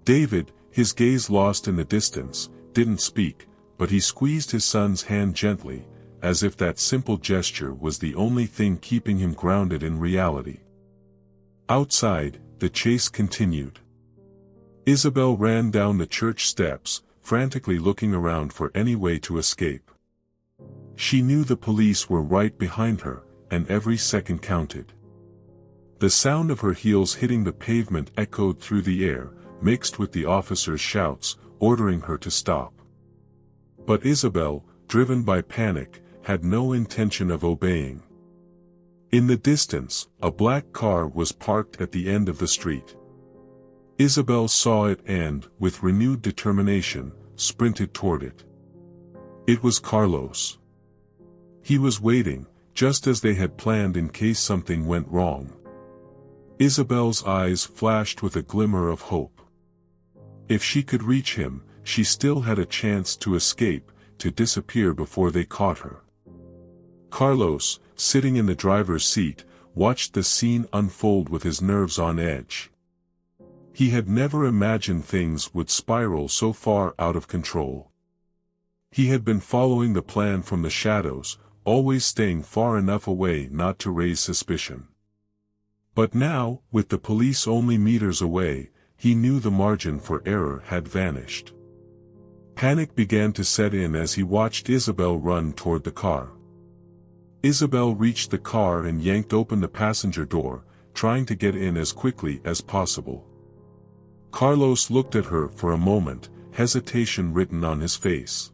David, his gaze lost in the distance, didn't speak, but he squeezed his son's hand gently, as if that simple gesture was the only thing keeping him grounded in reality. Outside, the chase continued. Isabel ran down the church steps, frantically looking around for any way to escape. She knew the police were right behind her, and every second counted. The sound of her heels hitting the pavement echoed through the air, mixed with the officers' shouts, ordering her to stop. But Isabel, driven by panic, had no intention of obeying. In the distance, a black car was parked at the end of the street. Isabel saw it and, with renewed determination, sprinted toward it. It was Carlos. He was waiting, just as they had planned in case something went wrong. Isabel's eyes flashed with a glimmer of hope. If she could reach him, she still had a chance to escape, to disappear before they caught her. Carlos, sitting in the driver's seat, watched the scene unfold with his nerves on edge. He had never imagined things would spiral so far out of control. He had been following the plan from the shadows, always staying far enough away not to raise suspicion. But now, with the police only meters away, he knew the margin for error had vanished. Panic began to set in as he watched Isabel run toward the car. Isabel reached the car and yanked open the passenger door, trying to get in as quickly as possible. Carlos looked at her for a moment, hesitation written on his face.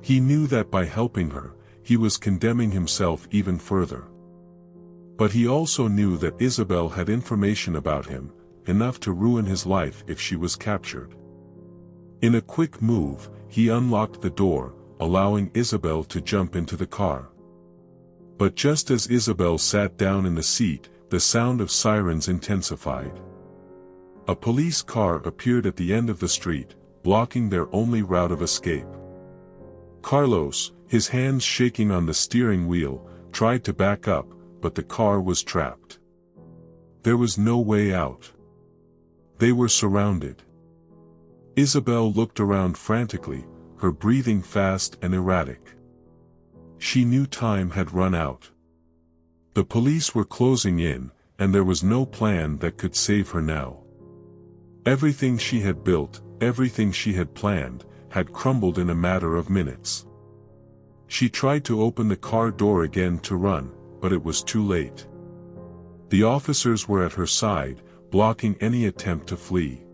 He knew that by helping her, he was condemning himself even further. But he also knew that Isabel had information about him, enough to ruin his life if she was captured. In a quick move, he unlocked the door, allowing Isabel to jump into the car. But just as Isabel sat down in the seat, the sound of sirens intensified. A police car appeared at the end of the street, blocking their only route of escape. Carlos, his hands shaking on the steering wheel, tried to back up, but the car was trapped. There was no way out. They were surrounded. Isabel looked around frantically, her breathing fast and erratic. She knew time had run out. The police were closing in, and there was no plan that could save her now. Everything she had built, everything she had planned, had crumbled in a matter of minutes. She tried to open the car door again to run, but it was too late. The officers were at her side, blocking any attempt to flee.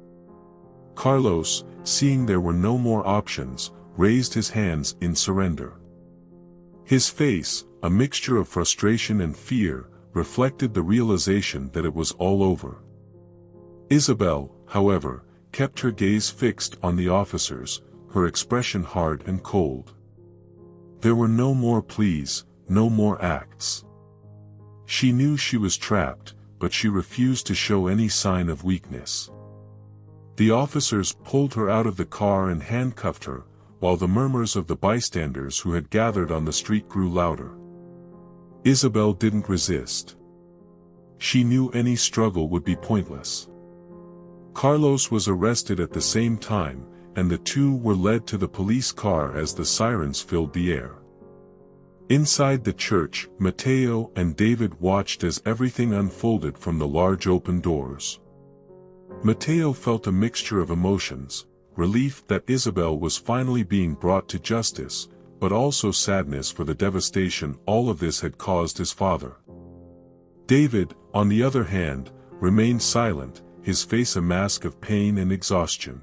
Carlos, seeing there were no more options, raised his hands in surrender. His face, a mixture of frustration and fear, reflected the realization that it was all over. Isabel, however, kept her gaze fixed on the officers, her expression hard and cold. There were no more pleas, no more acts. She knew she was trapped, but she refused to show any sign of weakness. The officers pulled her out of the car and handcuffed her, while the murmurs of the bystanders who had gathered on the street grew louder. Isabel didn't resist. She knew any struggle would be pointless. Carlos was arrested at the same time, and the two were led to the police car as the sirens filled the air. Inside the church, Mateo and David watched as everything unfolded from the large open doors. Mateo felt a mixture of emotions, relief that Isabel was finally being brought to justice, but also sadness for the devastation all of this had caused his father. David, on the other hand, remained silent, his face a mask of pain and exhaustion.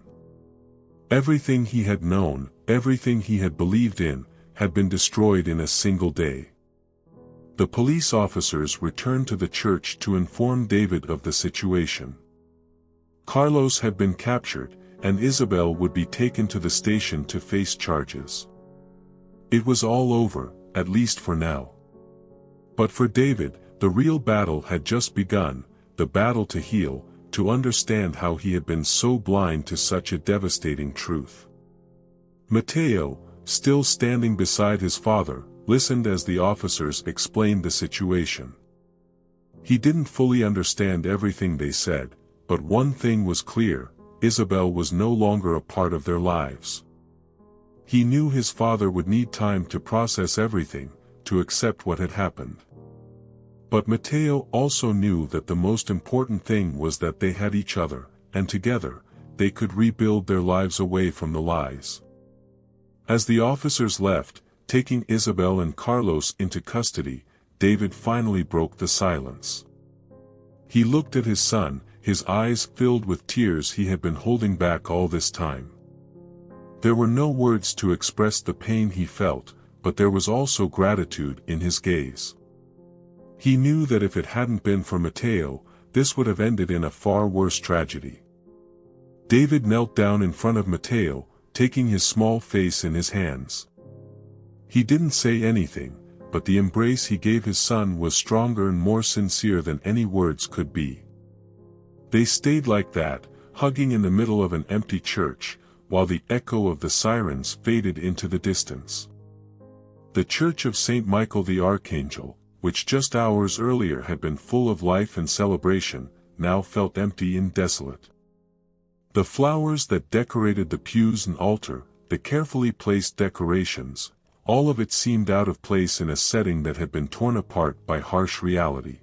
Everything he had known, everything he had believed in, had been destroyed in a single day. The police officers returned to the church to inform David of the situation. Carlos had been captured, and Isabel would be taken to the station to face charges. It was all over, at least for now. But for David, the real battle had just begun, the battle to heal, to understand how he had been so blind to such a devastating truth. Mateo, still standing beside his father, listened as the officers explained the situation. He didn't fully understand everything they said, but one thing was clear: Isabel was no longer a part of their lives. He knew his father would need time to process everything, to accept what had happened. But Mateo also knew that the most important thing was that they had each other, and together, they could rebuild their lives away from the lies. As the officers left, taking Isabel and Carlos into custody, David finally broke the silence. He looked at his son, his eyes filled with tears he had been holding back all this time. There were no words to express the pain he felt, but there was also gratitude in his gaze. He knew that if it hadn't been for Mateo, this would have ended in a far worse tragedy. David knelt down in front of Mateo, taking his small face in his hands. He didn't say anything, but the embrace he gave his son was stronger and more sincere than any words could be. They stayed like that, hugging in the middle of an empty church, while the echo of the sirens faded into the distance. The church of St. Michael the Archangel, which just hours earlier had been full of life and celebration, now felt empty and desolate. The flowers that decorated the pews and altar, the carefully placed decorations, all of it seemed out of place in a setting that had been torn apart by harsh reality.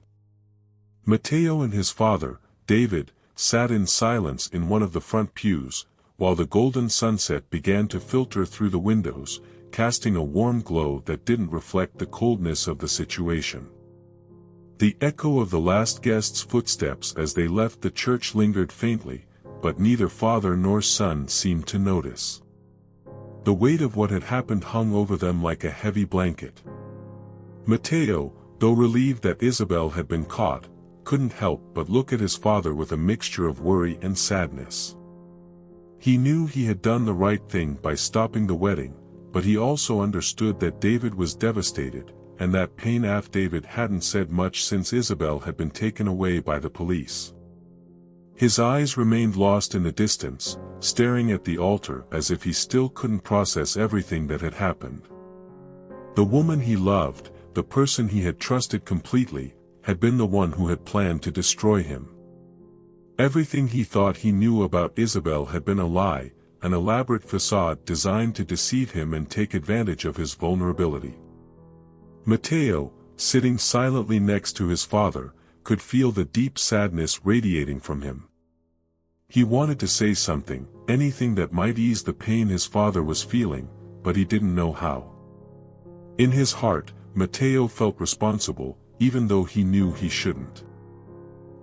Matteo and his father, David, sat in silence in one of the front pews, while the golden sunset began to filter through the windows, casting a warm glow that didn't reflect the coldness of the situation. The echo of the last guest's footsteps as they left the church lingered faintly, but neither father nor son seemed to notice. The weight of what had happened hung over them like a heavy blanket. Matteo, though relieved that Isabel had been caught, couldn't help but look at his father with a mixture of worry and sadness. He knew he had done the right thing by stopping the wedding, but he also understood that David was devastated, and that pain after David hadn't said much since Isabel had been taken away by the police. His eyes remained lost in the distance, staring at the altar as if he still couldn't process everything that had happened. The woman he loved, the person he had trusted completely, had been the one who had planned to destroy him. Everything he thought he knew about Isabel had been a lie, an elaborate facade designed to deceive him and take advantage of his vulnerability. Matteo, sitting silently next to his father, could feel the deep sadness radiating from him. He wanted to say something, anything that might ease the pain his father was feeling, but he didn't know how. In his heart, Matteo felt responsible, even though he knew he shouldn't.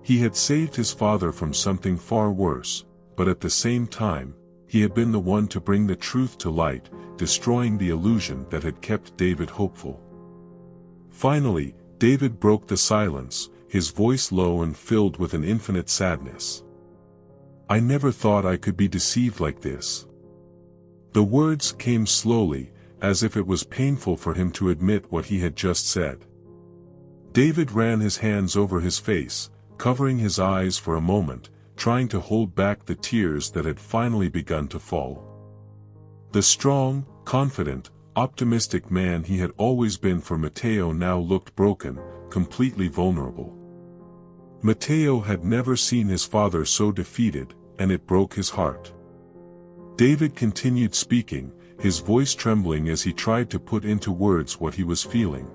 He had saved his father from something far worse, but at the same time, he had been the one to bring the truth to light, destroying the illusion that had kept David hopeful. Finally, David broke the silence, his voice low and filled with an infinite sadness. "I never thought I could be deceived like this." The words came slowly, as if it was painful for him to admit what he had just said. David ran his hands over his face, covering his eyes for a moment, trying to hold back the tears that had finally begun to fall. The strong, confident, optimistic man he had always been for Matteo now looked broken, completely vulnerable. Matteo had never seen his father so defeated, and it broke his heart. David continued speaking, his voice trembling as he tried to put into words what he was feeling.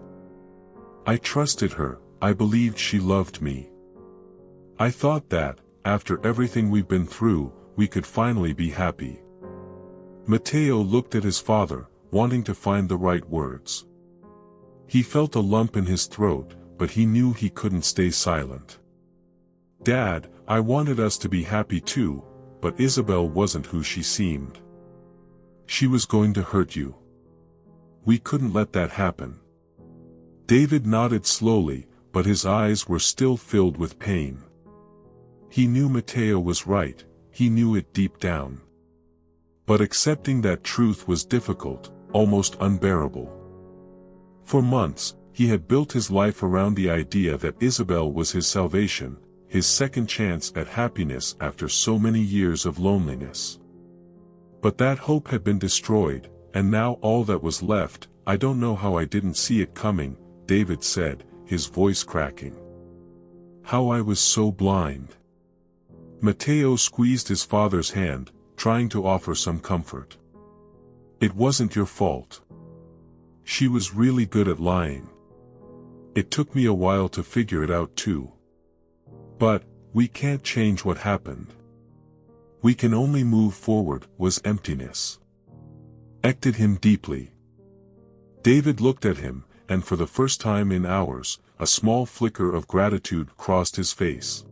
"I trusted her, I believed she loved me. I thought that, after everything we've been through, we could finally be happy." Matteo looked at his father, wanting to find the right words. He felt a lump in his throat, but he knew he couldn't stay silent. "Dad, I wanted us to be happy too, but Isabel wasn't who she seemed. She was going to hurt you. We couldn't let that happen." David nodded slowly, but his eyes were still filled with pain. He knew Matteo was right, he knew it deep down. But accepting that truth was difficult, almost unbearable. For months, he had built his life around the idea that Isabel was his salvation, his second chance at happiness after so many years of loneliness. But that hope had been destroyed, and now all that was left, "I don't know how I didn't see it coming," David said, his voice cracking. "How I was so blind." Matteo squeezed his father's hand, trying to offer some comfort. "It wasn't your fault. She was really good at lying. It took me a while to figure it out too. But, we can't change what happened. We can only move forward." Was emptiness. Affected him deeply. David looked at him, and for the first time in hours, a small flicker of gratitude crossed his face.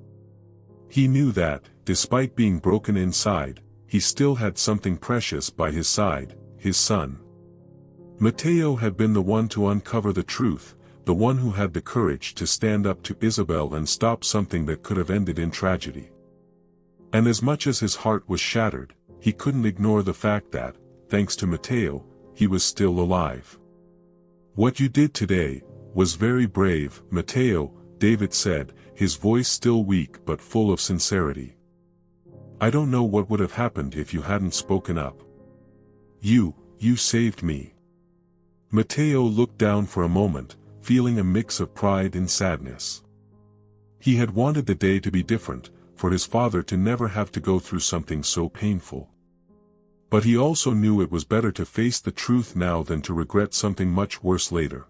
He knew that, despite being broken inside, he still had something precious by his side, his son. Matteo had been the one to uncover the truth, the one who had the courage to stand up to Isabel and stop something that could have ended in tragedy. And as much as his heart was shattered, he couldn't ignore the fact that, thanks to Matteo, he was still alive. "What you did today was very brave, Matteo," David said, his voice still weak but full of sincerity. "I don't know what would have happened if you hadn't spoken up. You saved me." Matteo looked down for a moment, feeling a mix of pride and sadness. He had wanted the day to be different, for his father to never have to go through something so painful. But he also knew it was better to face the truth now than to regret something much worse later.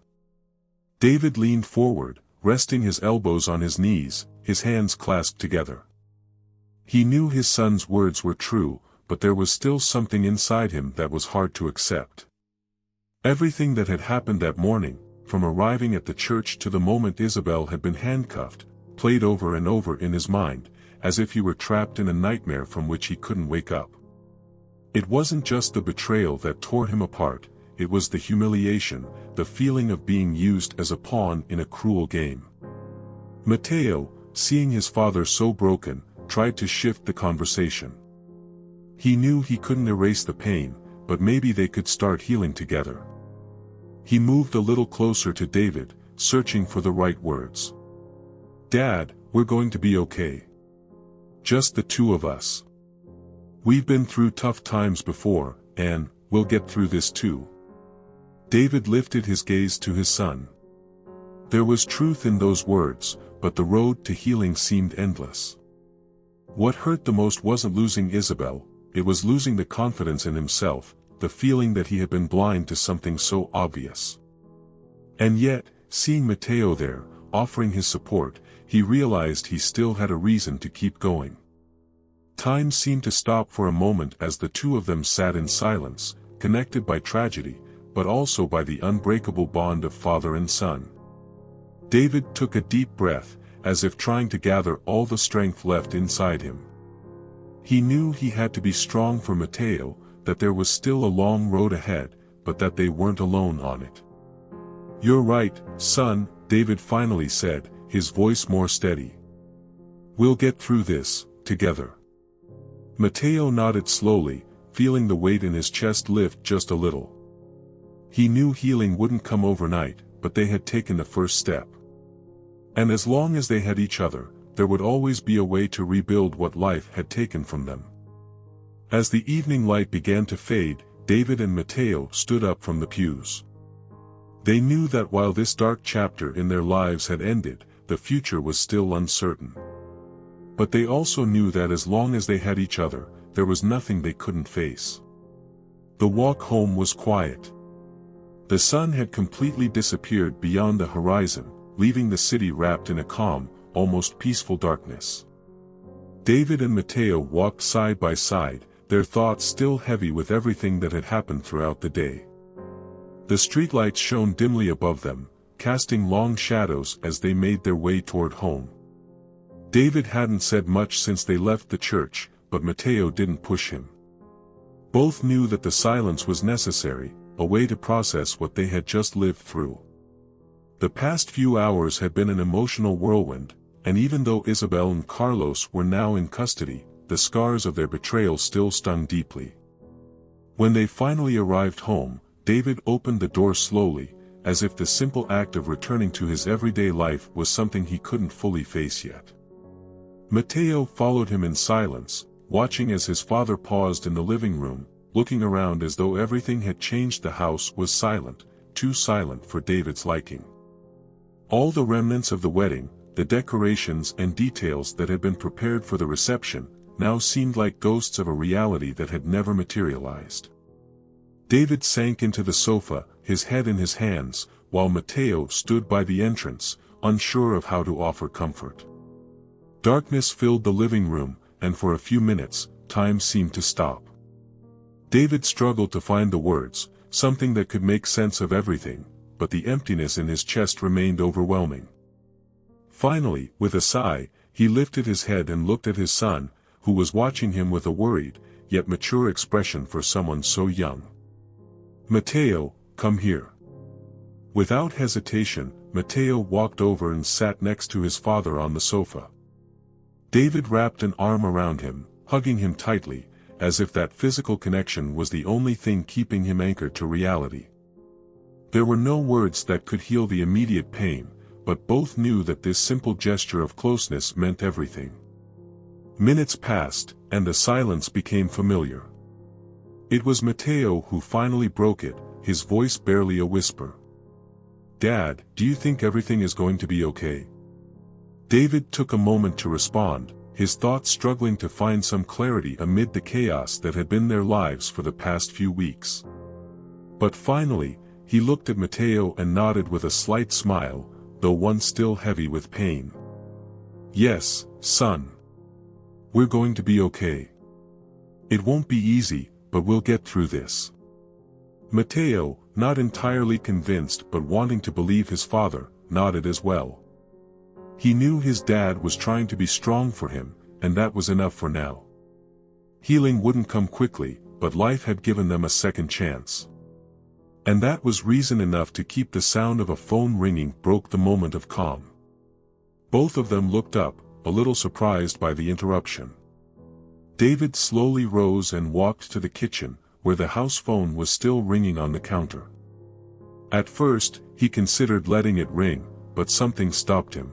David leaned forward, resting his elbows on his knees, his hands clasped together. He knew his son's words were true, but there was still something inside him that was hard to accept. Everything that had happened that morning, from arriving at the church to the moment Isabel had been handcuffed, played over and over in his mind, as if he were trapped in a nightmare from which he couldn't wake up. It wasn't just the betrayal that tore him apart, it was the humiliation, the feeling of being used as a pawn in a cruel game. Matteo, seeing his father so broken, tried to shift the conversation. He knew he couldn't erase the pain, but maybe they could start healing together. He moved a little closer to David, searching for the right words. "Dad, we're going to be okay. Just the two of us. We've been through tough times before, and we'll get through this too." David lifted his gaze to his son. There was truth in those words, but the road to healing seemed endless. What hurt the most wasn't losing Isabel, it was losing the confidence in himself, the feeling that he had been blind to something so obvious. And yet, seeing Matteo there, offering his support, he realized he still had a reason to keep going. Time seemed to stop for a moment as the two of them sat in silence, connected by tragedy, but also by the unbreakable bond of father and son. David took a deep breath, as if trying to gather all the strength left inside him. He knew he had to be strong for Matteo, that there was still a long road ahead, but that they weren't alone on it. "You're right, son," David finally said, his voice more steady. "We'll get through this, together." Matteo nodded slowly, feeling the weight in his chest lift just a little. He knew healing wouldn't come overnight, but they had taken the first step. And as long as they had each other, there would always be a way to rebuild what life had taken from them. As the evening light began to fade, David and Matteo stood up from the pews. They knew that while this dark chapter in their lives had ended, the future was still uncertain. But they also knew that as long as they had each other, there was nothing they couldn't face. The walk home was quiet. The sun had completely disappeared beyond the horizon, leaving the city wrapped in a calm, almost peaceful darkness. David and Matteo walked side by side, their thoughts still heavy with everything that had happened throughout the day. The streetlights shone dimly above them, casting long shadows as they made their way toward home. David hadn't said much since they left the church, but Matteo didn't push him. Both knew that the silence was necessary, a way to process what they had just lived through. The past few hours had been an emotional whirlwind, and even though Isabel and Carlos were now in custody, the scars of their betrayal still stung deeply. When they finally arrived home, David opened the door slowly, as if the simple act of returning to his everyday life was something he couldn't fully face yet. Matteo followed him in silence, watching as his father paused in the living room, looking around as though everything had changed. The house was silent, too silent for David's liking. All the remnants of the wedding, the decorations and details that had been prepared for the reception, now seemed like ghosts of a reality that had never materialized. David sank into the sofa, his head in his hands, while Matteo stood by the entrance, unsure of how to offer comfort. Darkness filled the living room, and for a few minutes, time seemed to stop. David struggled to find the words, something that could make sense of everything, but the emptiness in his chest remained overwhelming. Finally, with a sigh, he lifted his head and looked at his son, who was watching him with a worried, yet mature expression for someone so young. "Matteo, come here." Without hesitation, Matteo walked over and sat next to his father on the sofa. David wrapped an arm around him, hugging him tightly, as if that physical connection was the only thing keeping him anchored to reality. There were no words that could heal the immediate pain, but both knew that this simple gesture of closeness meant everything. Minutes passed, and the silence became familiar. It was Matteo who finally broke it, his voice barely a whisper. "Dad, do you think everything is going to be okay?" David took a moment to respond, his thoughts struggling to find some clarity amid the chaos that had been their lives for the past few weeks. But finally, he looked at Matteo and nodded with a slight smile, though one still heavy with pain. "Yes, son. We're going to be okay. It won't be easy, but we'll get through this." Matteo, not entirely convinced but wanting to believe his father, nodded as well. He knew his dad was trying to be strong for him, and that was enough for now. Healing wouldn't come quickly, but life had given them a second chance. And that was reason enough to keep. The sound of a phone ringing broke the moment of calm. Both of them looked up, a little surprised by the interruption. David slowly rose and walked to the kitchen, where the house phone was still ringing on the counter. At first, he considered letting it ring, but something stopped him.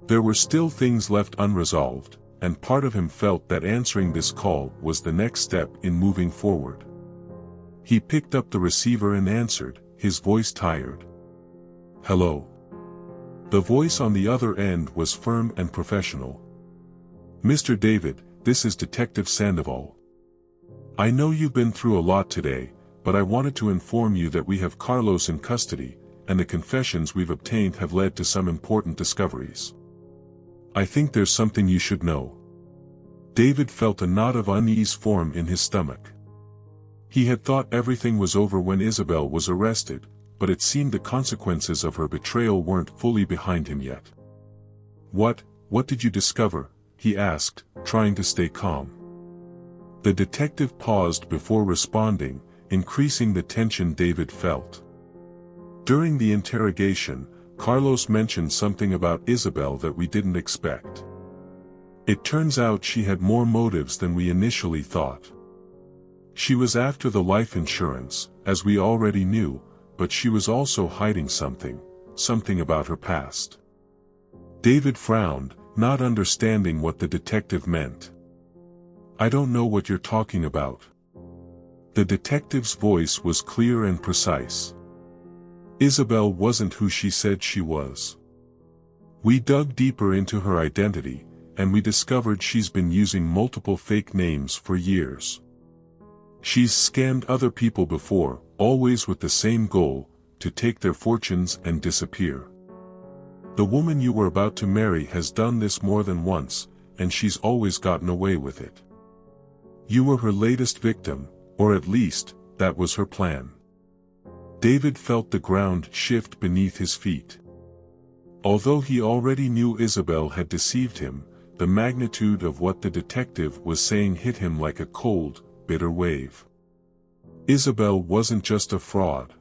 There were still things left unresolved, and part of him felt that answering this call was the next step in moving forward. He picked up the receiver and answered, his voice tired. "Hello." The voice on the other end was firm and professional. "Mr. David, this is Detective Sandoval. I know you've been through a lot today, but I wanted to inform you that we have Carlos in custody, and the confessions we've obtained have led to some important discoveries. I think there's something you should know." David felt a knot of unease form in his stomach. He had thought everything was over when Isabel was arrested, but it seemed the consequences of her betrayal weren't fully behind him yet. What did you discover?" he asked, trying to stay calm. The detective paused before responding, increasing the tension David felt. During the interrogation, Carlos mentioned something about Isabel that we didn't expect. It turns out she had more motives than we initially thought. She was after the life insurance, as we already knew, but she was also hiding something about her past. David frowned, not understanding what the detective meant. "I don't know what you're talking about." The detective's voice was clear and precise. "Isabel wasn't who she said she was. We dug deeper into her identity, and we discovered she's been using multiple fake names for years. She's scammed other people before, always with the same goal, to take their fortunes and disappear. The woman you were about to marry has done this more than once, and she's always gotten away with it. You were her latest victim, or at least, that was her plan." David felt the ground shift beneath his feet. Although he already knew Isabel had deceived him, the magnitude of what the detective was saying hit him like a cold, bitter wave. Isabel wasn't just a fraud.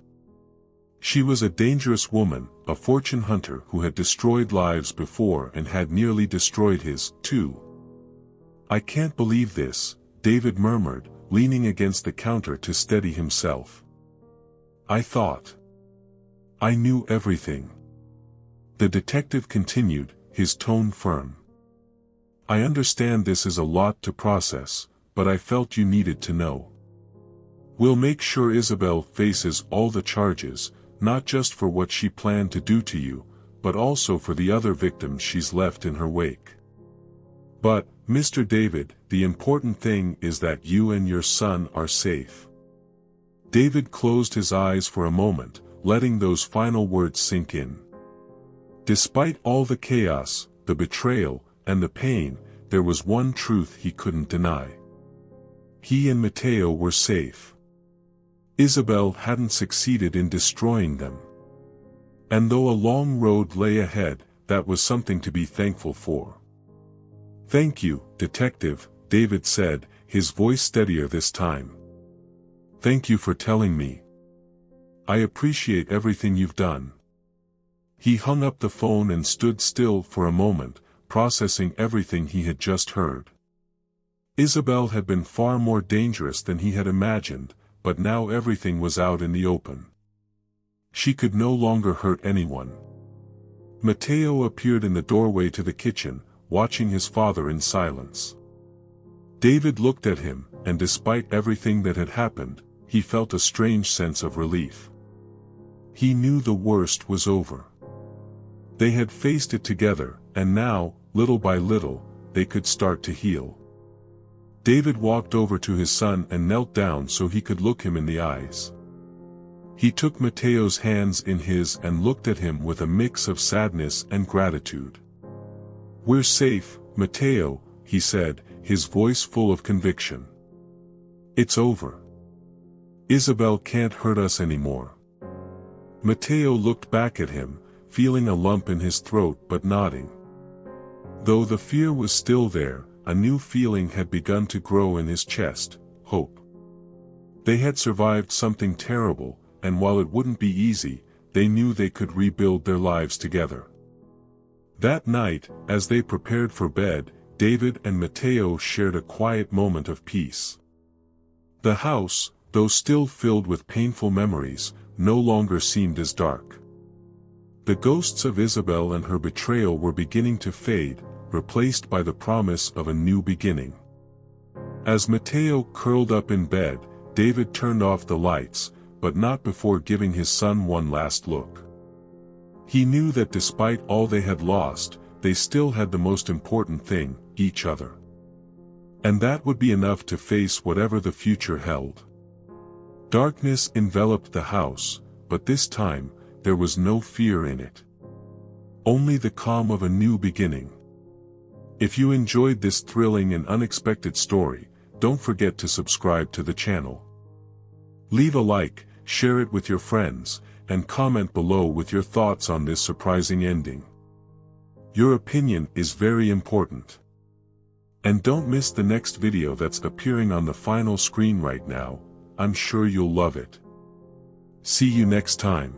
She was a dangerous woman, a fortune hunter who had destroyed lives before and had nearly destroyed his, too. "I can't believe this," David murmured, leaning against the counter to steady himself. "I thought I knew everything." The detective continued, his tone firm. "I understand this is a lot to process, but I felt you needed to know. We'll make sure Isabel faces all the charges, not just for what she planned to do to you, but also for the other victims she's left in her wake. But, Mr. David, the important thing is that you and your son are safe." David closed his eyes for a moment, letting those final words sink in. Despite all the chaos, the betrayal, and the pain, there was one truth he couldn't deny. He and Matteo were safe. Isabel hadn't succeeded in destroying them. And though a long road lay ahead, that was something to be thankful for. "Thank you, Detective," David said, his voice steadier this time. "Thank you for telling me. I appreciate everything you've done." He hung up the phone and stood still for a moment, processing everything he had just heard. Isabel had been far more dangerous than he had imagined, but now everything was out in the open. She could no longer hurt anyone. Matteo appeared in the doorway to the kitchen, watching his father in silence. David looked at him, and despite everything that had happened, he felt a strange sense of relief. He knew the worst was over. They had faced it together, and now, little by little, they could start to heal. David walked over to his son and knelt down so he could look him in the eyes. He took Matteo's hands in his and looked at him with a mix of sadness and gratitude. "We're safe, Matteo," he said, his voice full of conviction. "It's over. Isabel can't hurt us anymore." Matteo looked back at him, feeling a lump in his throat but nodding. Though the fear was still there, a new feeling had begun to grow in his chest: hope. They had survived something terrible, and while it wouldn't be easy, they knew they could rebuild their lives together. That night, as they prepared for bed, David and Matteo shared a quiet moment of peace. The house, though still filled with painful memories, no longer seemed as dark. The ghosts of Isabel and her betrayal were beginning to fade, replaced by the promise of a new beginning. As Matteo curled up in bed, David turned off the lights, but not before giving his son one last look. He knew that despite all they had lost, they still had the most important thing: each other. And that would be enough to face whatever the future held. Darkness enveloped the house, but this time, there was no fear in it. Only the calm of a new beginning. If you enjoyed this thrilling and unexpected story, don't forget to subscribe to the channel. Leave a like, share it with your friends, and comment below with your thoughts on this surprising ending. Your opinion is very important. And don't miss the next video that's appearing on the final screen right now. I'm sure you'll love it. See you next time.